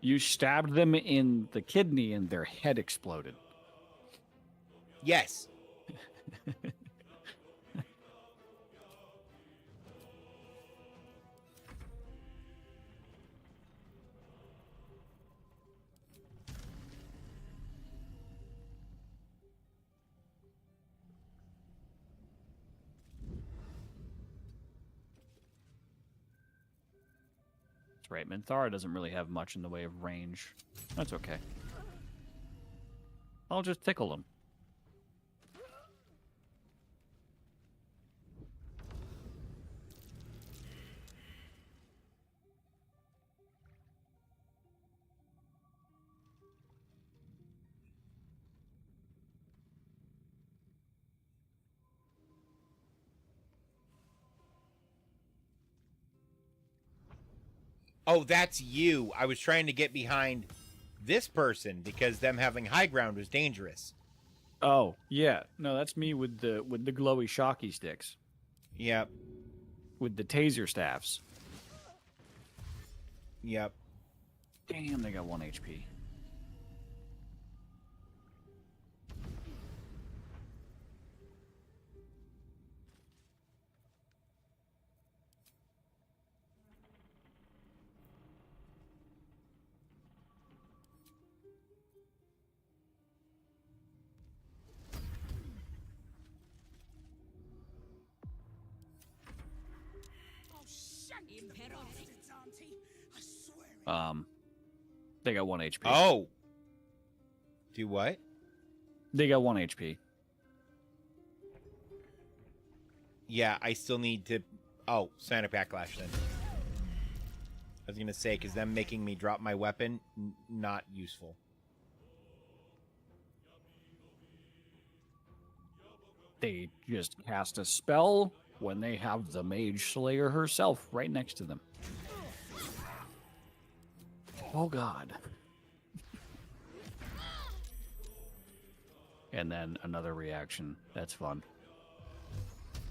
You stabbed them in the kidney and their head exploded. Yes. That's right, Minthara doesn't really have much in the way of range. That's okay. I'll just tickle them. Oh, that's you. I was trying to get behind this person because them having high ground was dangerous. Oh, yeah. No, that's me with the glowy shocky sticks. Yep. With the taser staffs. Yep. Damn, they got 1 HP. They got 1 HP. Oh. Do what? They got 1 HP. Yeah, I still need to... Oh, Sonic Backlash then. I was going to say, because them making me drop my weapon, not useful. They just cast a spell when they have the Mage Slayer herself right next to them. Oh, God. And then another reaction. That's fun.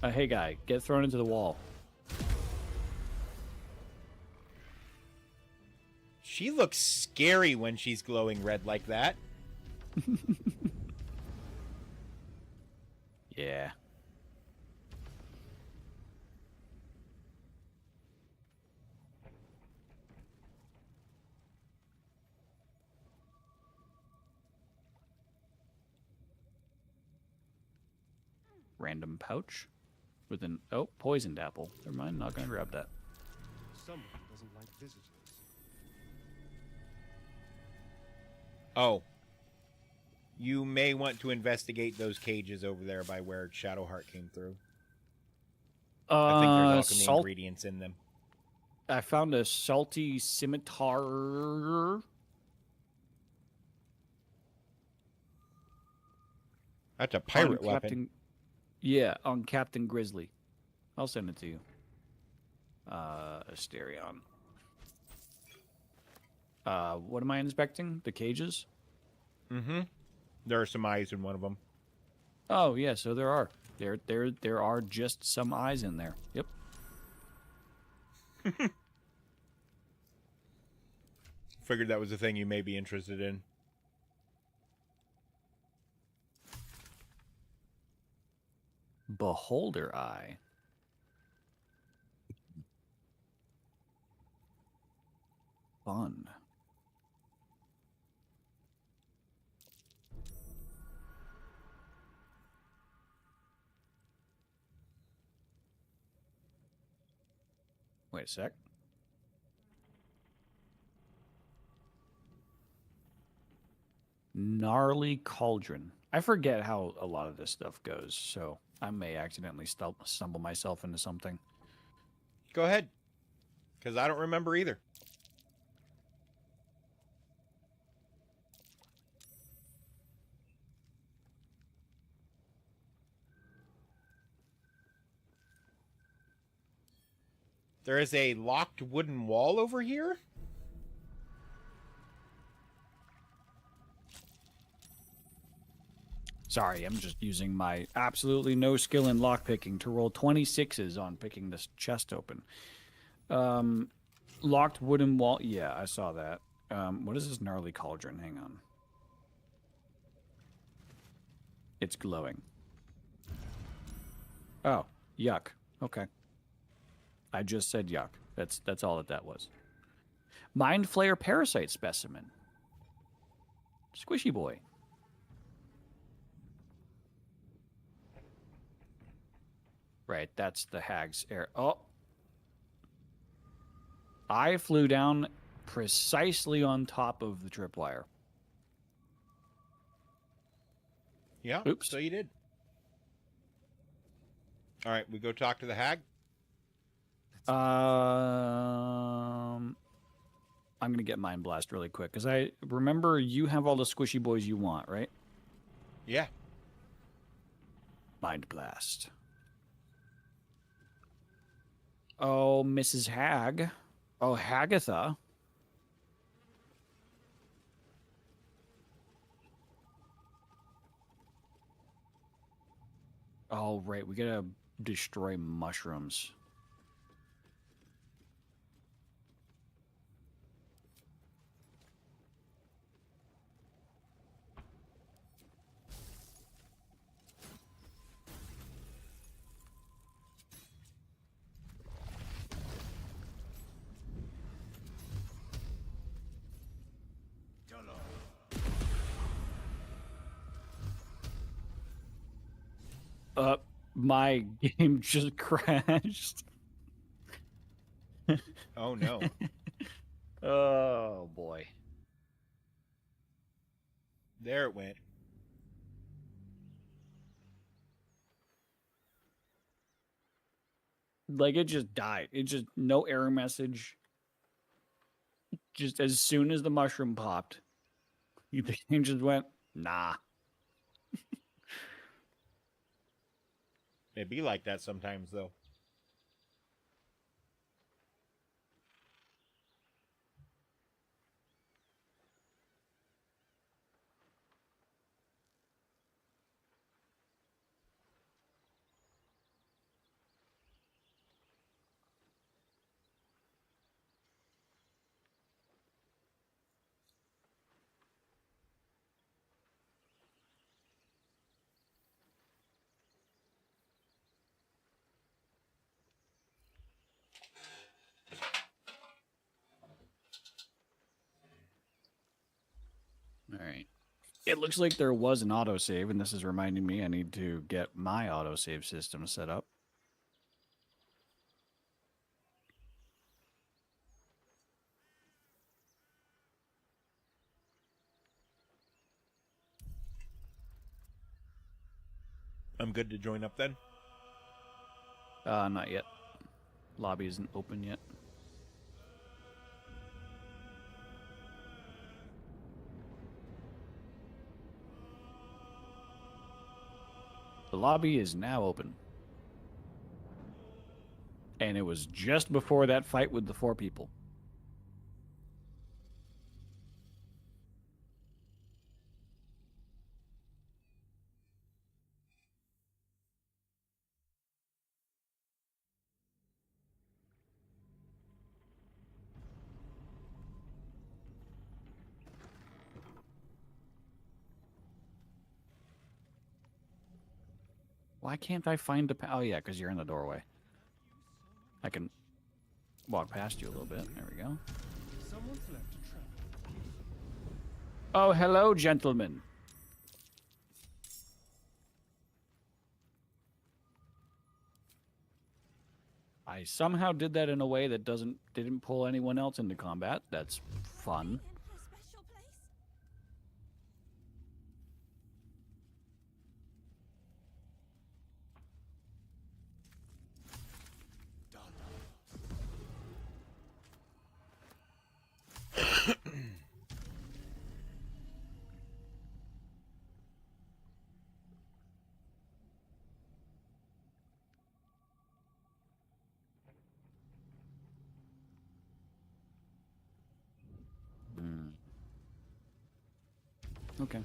Hey, guy, get thrown into the wall. She looks scary when she's glowing red like that. Yeah. Random pouch with an poisoned apple. Never mind, not gonna grab that. Someone doesn't like visitors. Oh. You may want to investigate those cages over there by where Shadowheart came through. I think there's alchemy ingredients in them. I found a salty scimitar. That's a pirate weapon. Yeah, on Captain Grizzly. I'll send it to you. Asterion. What am I inspecting? The cages? Mm-hmm. There are some eyes in one of them. Oh, yeah, so there are. There are just some eyes in there. Yep. Figured that was a thing you may be interested in. Beholder Eye. Fun. Wait a sec. Gnarly Cauldron. I forget how a lot of this stuff goes, so I may accidentally stumble myself into something. Go ahead. Because I don't remember either. There is a locked wooden wall over here. Sorry, I'm just using my absolutely no skill in lockpicking to roll 26s on picking this chest open. Locked wooden wall. Yeah, I saw that. What is this gnarly cauldron? Hang on. It's glowing. Oh, yuck. Okay. I just said yuck. That's all that was. Mind Flayer parasite specimen. Squishy boy. Right, that's the hag's air. Oh. I flew down precisely on top of the tripwire. Yeah. Oops. So you did. All right, we go talk to the hag. I'm gonna get Mind Blast really quick because I remember you have all the squishy boys you want, right? Yeah. Mind Blast. Oh, Mrs. Hag. Oh, Hagatha. Oh, right. We gotta destroy mushrooms. My game just crashed. Oh, no. Oh, boy. There it went. Like, it just died. It just, no error message. Just as soon as the mushroom popped, the game just went, nah. It be like that sometimes, though. All right. It looks like there was an autosave, and this is reminding me I need to get my autosave system set up. I'm good to join up then? Not yet. Lobby isn't open yet. The lobby is now open. And it was just before that fight with the 4 people. Why can't I find the... Oh, yeah, because you're in the doorway. I can walk past you a little bit. There we go. Someone's left a trap. Oh, hello, gentlemen. I somehow did that in a way that didn't pull anyone else into combat. That's fun. Okay.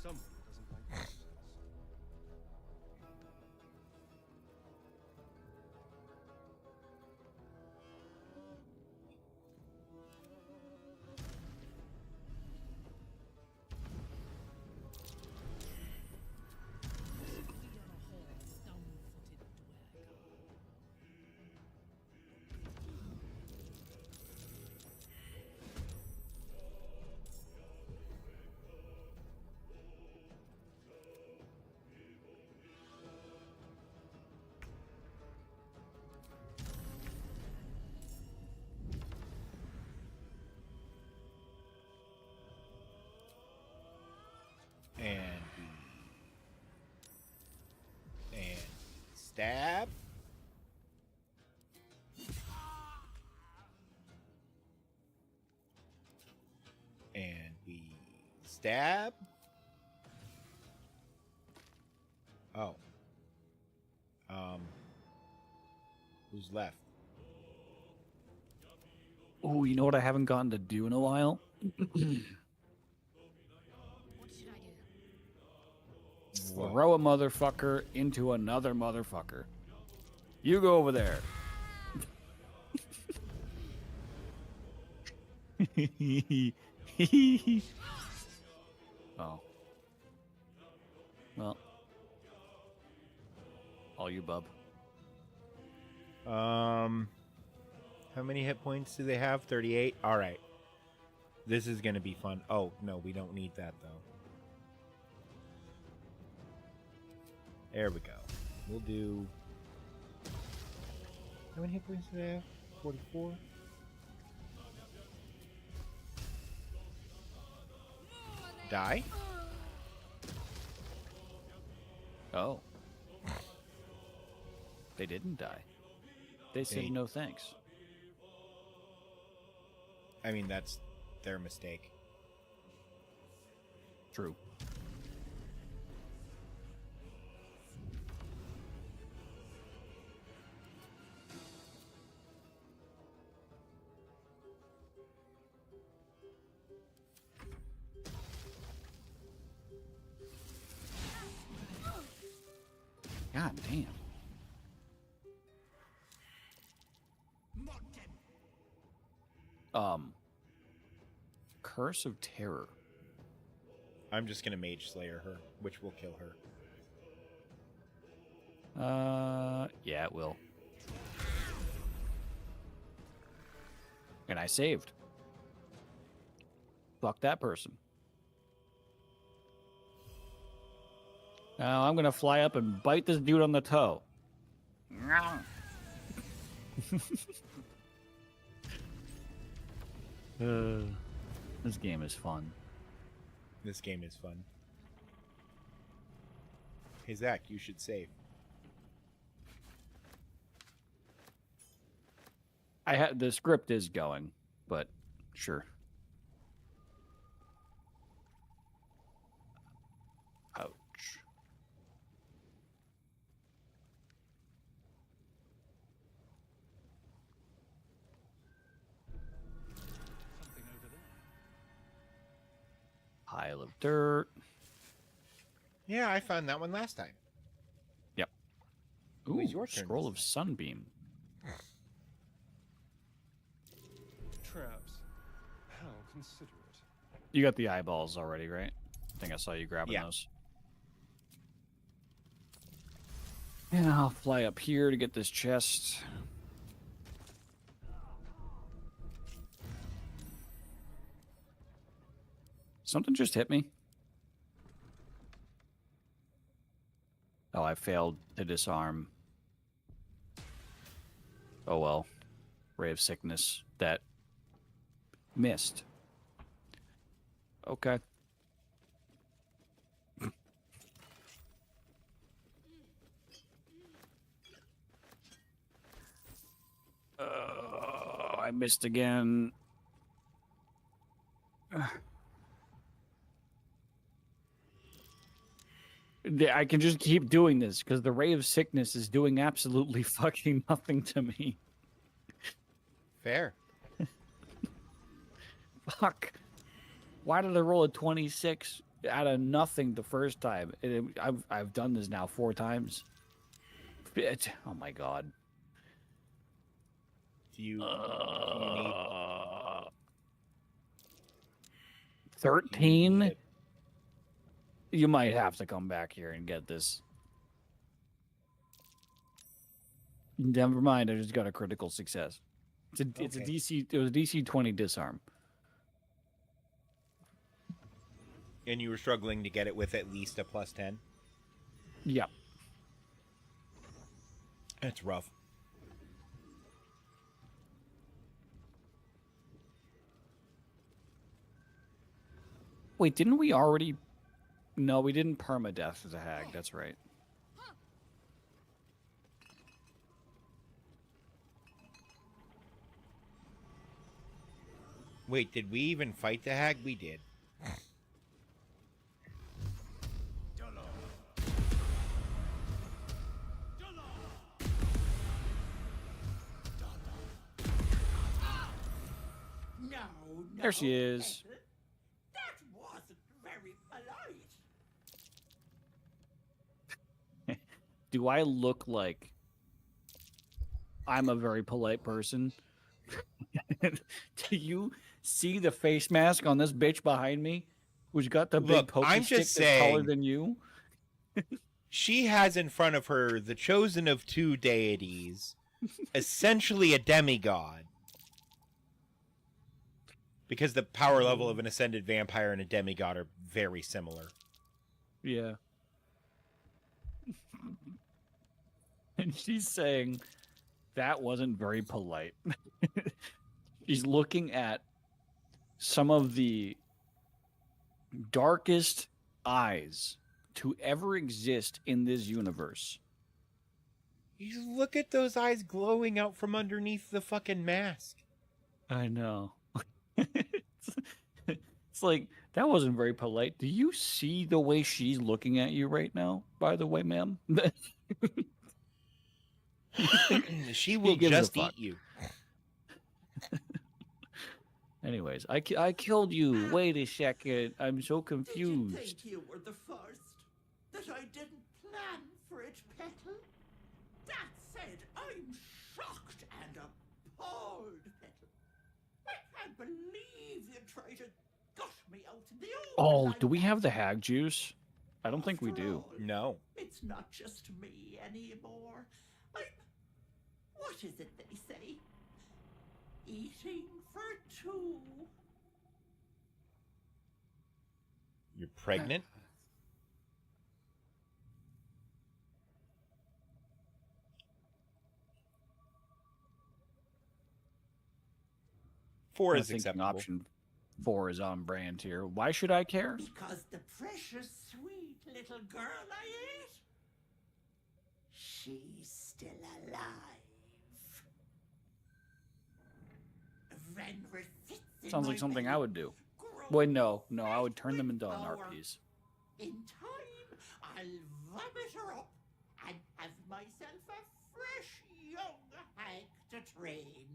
Someone doesn't like nonsense. And stab. And we stab. Oh. Who's left? Oh, you know what I haven't gotten to do in a while? Throw a motherfucker into another motherfucker. You go over there. Oh. Well. All you, bub. How many hit points do they have? 38? Alright. This is gonna be fun. Oh, no, we don't need that, though. There we go. We'll do... How many hit points do they have? 44? Die? Oh. They didn't die. They said no thanks. I mean, that's their mistake. True. God damn. Curse of Terror. I'm just gonna Mage Slayer her, which will kill her. Yeah, it will. And I saved. Fuck that person. Now I'm gonna fly up and bite this dude on the toe. This game is fun. This game is fun. Hey, Zach, you should save. The script is going, but sure. Ouch. Pile of dirt. Yeah, I found that one last time. Yep. It Ooh, was your turn Scroll this of Sunbeam. Traps. How considerate. You got the eyeballs already, right? I think I saw you grabbing those. And I'll fly up here to get this chest. Something just hit me. Oh, I failed to disarm. Oh well. Ray of Sickness that missed. Okay. I missed again. I can just keep doing this because the Ray of Sickness is doing absolutely fucking nothing to me. Fair. Fuck. Why did I roll a 26 out of nothing the first time? I've done this now 4 times. Oh my god. Do you need 13? You might have to come back here and get this. Never mind, I just got a critical success. It's a DC. It was a DC 20 disarm. And you were struggling to get it with at least a +10? Yep. That's rough. Wait, didn't we already... No, we didn't permadeath as a hag. That's right. Wait, did we even fight the hag? We did. There she is. That wasn't very polite. Do I look like I'm a very polite person? Do you see the face mask on this bitch behind me, who's got the big Look, pokey I'm stick just that's taller saying, than you? she has in front of her the chosen of 2 deities, essentially a demigod. Because the power level of an ascended vampire and a demigod are very similar. Yeah. And she's saying that wasn't very polite. She's looking at some of the darkest eyes to ever exist in this universe. You look at those eyes glowing out from underneath the fucking mask. I know. It's like, that wasn't very polite. Do you see the way she's looking at you right now, by the way, ma'am? She will just eat you. Anyways, I killed you. Wait a second. I'm so confused. Did you think you were the first? That I didn't plan for it, Petal? That said, I'm shocked and appalled, Petal. I can't believe you tried to gush me out in the open. Oh, do we have the hag juice? I don't think we do. No. It's not just me anymore. What is it they say? Eating for 2. You're pregnant? Four is acceptable. Option 4 is on brand here. Why should I care? Because the precious, sweet little girl I ate, she's still alive. Renwer sits in Sounds my like something belly, I would do. Wait, no, I would turn them into NRPs. In time, I'll vomit her up and have myself a fresh young hag to train.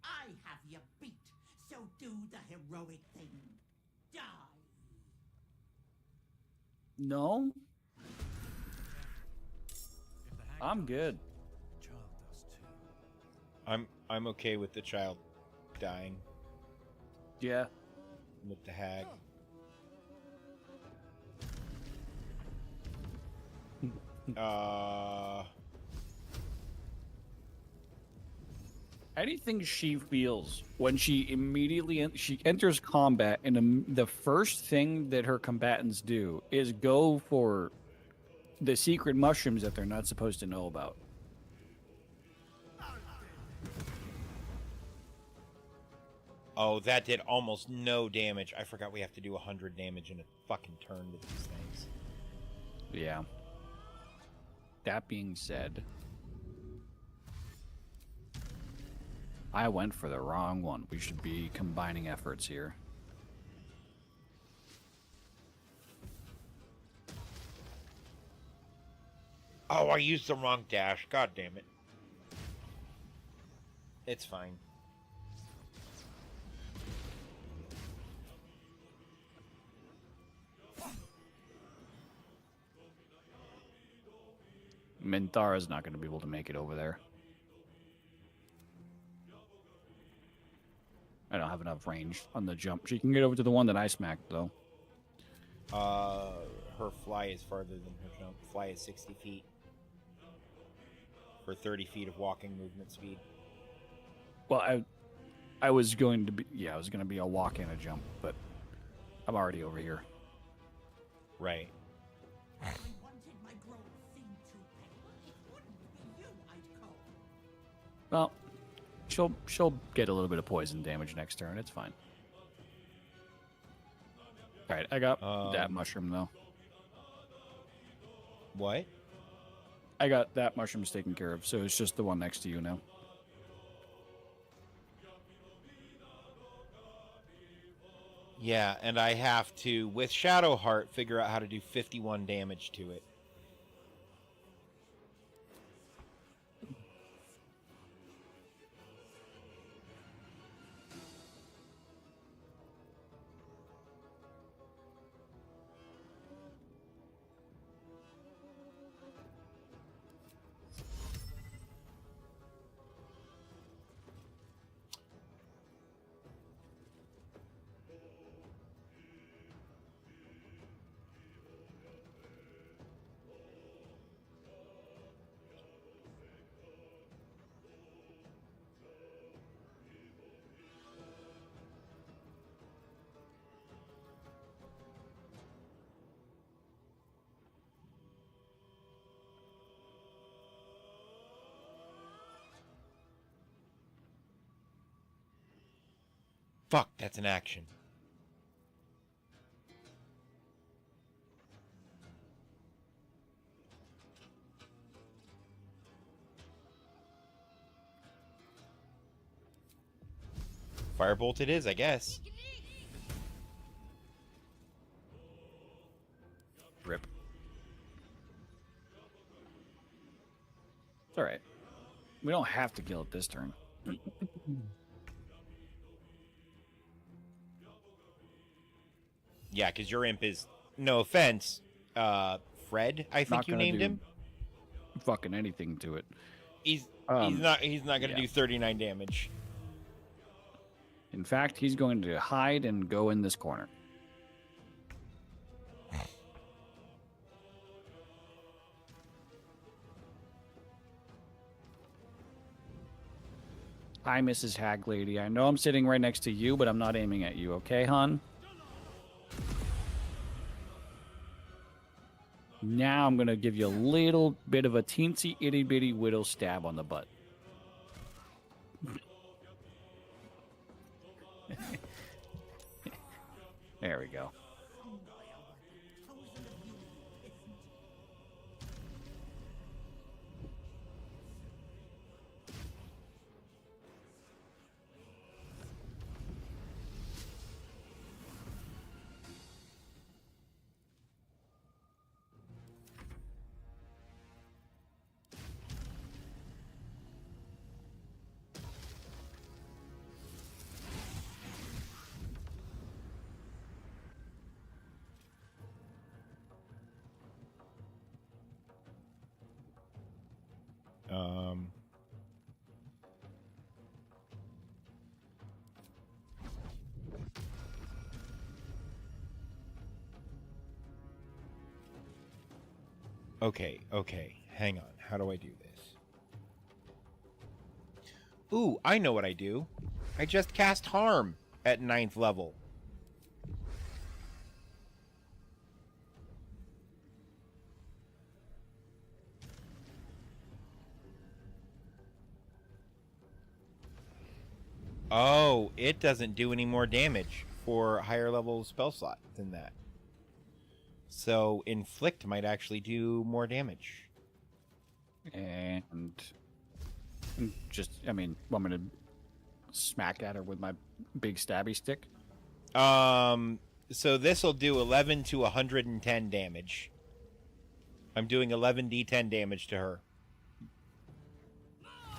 I have you beat, so do the heroic thing. Die. No? I'm good. I'm okay with the child dying. Yeah. With the hag. Anything she feels when she immediately she enters combat, and the first thing that her combatants do is go for the secret mushrooms that they're not supposed to know about. Oh, that did almost no damage. I forgot we have to do 100 damage in a fucking turn with these things. Yeah. That being said, I went for the wrong one. We should be combining efforts here. Oh, I used the wrong dash. God damn it. It's fine. Minthara's not going to be able to make it over there. I don't have enough range on the jump. She can get over to the one that I smacked, though. Her fly is farther than her jump. Fly is 60 feet. For 30 feet of walking movement speed. Well, I was going to be... Yeah, I was going to be a walk and a jump, but I'm already over here. Right. Well, she'll get a little bit of poison damage next turn. It's fine. All right, I got that mushroom though. What? I got that mushrooms taken care of, so it's just the one next to you now. Yeah, and I have to, with Shadowheart, figure out how to do 51 damage to it. Fuck, that's an action. Firebolt it is, I guess. Rip. It's all right. We don't have to kill it this turn. Yeah, because your imp is, no offense, Fred, I think you named him. Fucking anything to it. He's not gonna do 39 damage. In fact, he's going to hide and go in this corner. Hi, Mrs. Hag Lady. I know I'm sitting right next to you, but I'm not aiming at you, okay, hon? Now I'm going to give you a little bit of a teensy itty bitty whittle stab on the butt. There we go. Okay, hang on. How do I do this? Ooh, I know what I do. I just cast Harm at 9th level. Oh, it doesn't do any more damage for a higher level spell slot than that. So Inflict might actually do more damage. And just, I mean, want me to smack at her with my big stabby stick? So this will do 11 to 110 damage. I'm doing 11d10 damage to her.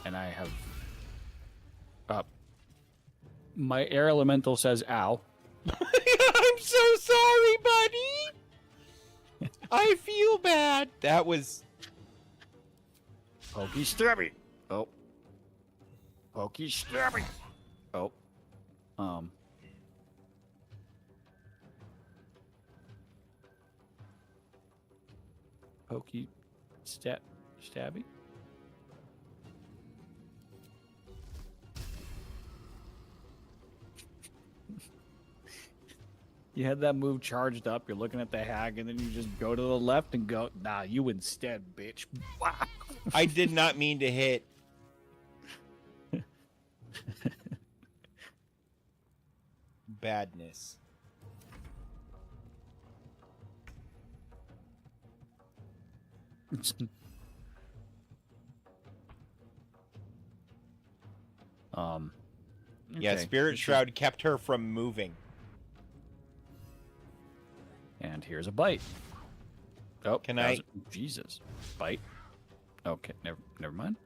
And I have... my air elemental says ow. I'm so sorry, buddy! I feel bad. That was... Pokey stabby. Oh. Pokey stabby. Oh. Pokey stabby. You had that move charged up, you're looking at the hag, and then you just go to the left and go, nah, you instead, bitch. I did not mean to hit. Badness. Yeah, okay. Spirit Shroud kept her from moving. And here's a bite. Oh, Can I? Jesus, bite. Okay, never mind.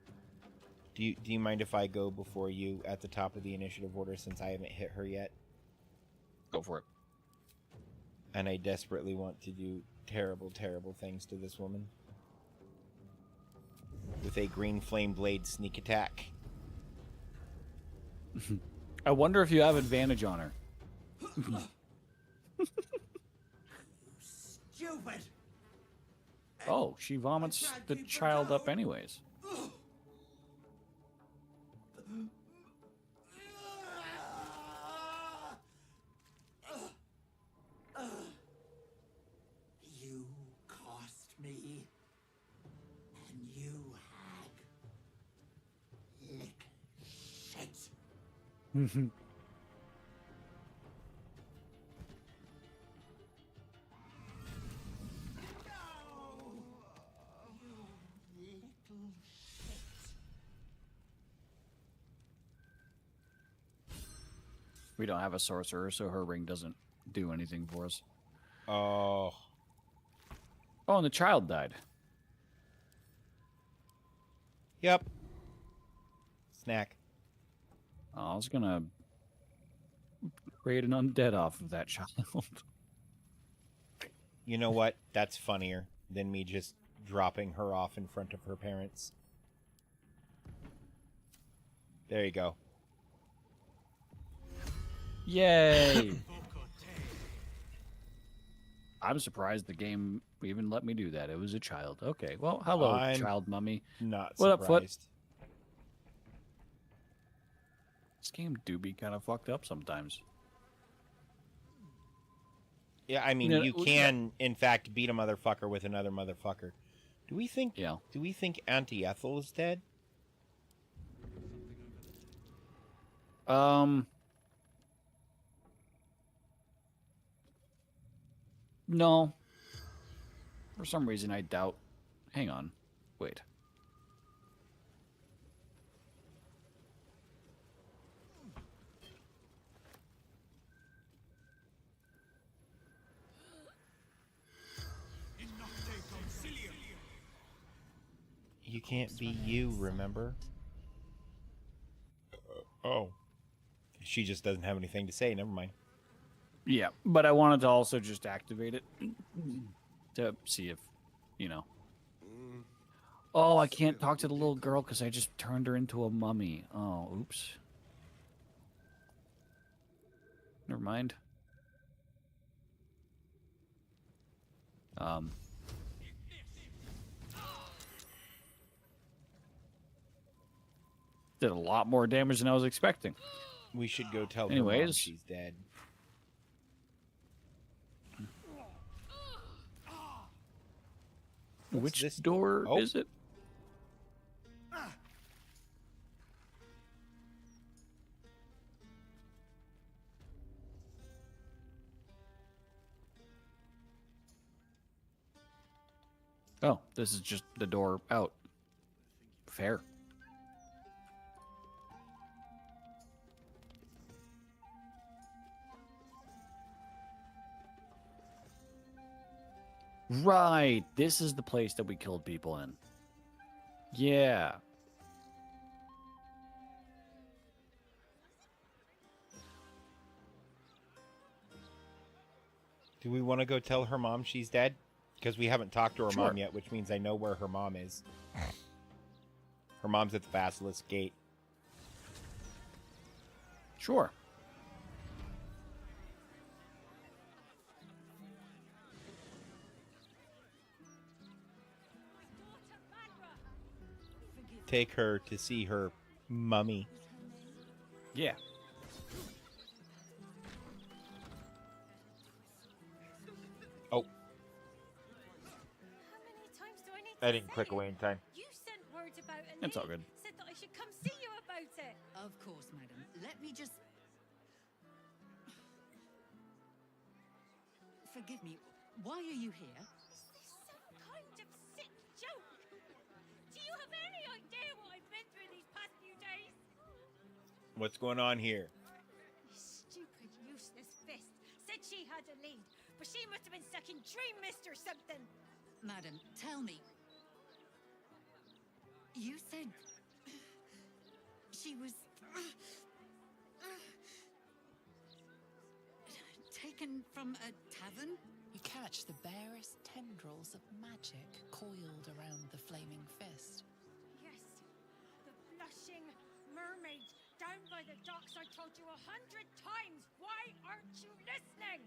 Do you mind if I go before you at the top of the initiative order since I haven't hit her yet? Go for it. And I desperately want to do terrible, terrible things to this woman. With a green flame blade sneak attack. I wonder if you have advantage on her. Stupid. Oh, she vomits the child up anyways. You cost me, and you hag. Little shit. We don't have a sorcerer, so her ring doesn't do anything for us. Oh. Oh, and the child died. Yep. Snack. I was gonna create an undead off of that child. You know what? That's funnier than me just dropping her off in front of her parents. There you go. Yay! I'm surprised the game even let me do that. It was a child. Okay, well, hello, I'm child mummy. Not What up, Foot? surprised. This game do be kind of fucked up sometimes. Yeah, I mean, Yeah, you can, in fact, beat a motherfucker with another motherfucker. Do we think? Yeah. Do we think Auntie Ethel is dead? No. For some reason, I doubt. Hang on. Wait. You can't be you, remember? Oh. She just doesn't have anything to say. Never mind. Yeah, but I wanted to also just activate it to see if, you know. Oh, I can't talk to the little girl because I just turned her into a mummy. Oh, oops. Never mind. Did a lot more damage than I was expecting. We should go tell her Anyways. mom she's dead. Which this door Oh. is it? Oh, this is just the door out. Fair. Right, this is the place that we killed people in. Yeah. Do we want to go tell her mom she's dead? Because we haven't talked to her Sure. mom yet, which means I know where her mom is. Her mom's at the Basilisk Gate. Sure. Take her to see her mummy. Yeah. Oh. I didn't click away in time. You sent word about a It's all good. Said that I should come see you about it. Of course, madam. Let me just... Forgive me. Why are you here? Is this some kind of sick joke? Do you have any idea what I've been through these past few days? What's going on here? This stupid, useless fist said she had a lead, but she must have been stuck in Dream Mist or something. Madam, tell me. You said... she was... taken from a tavern? You catch the barest tendrils of magic coiled around the flaming fist. Yes, the blushing mermaid down by the docks I told you 100 times. Why aren't you listening?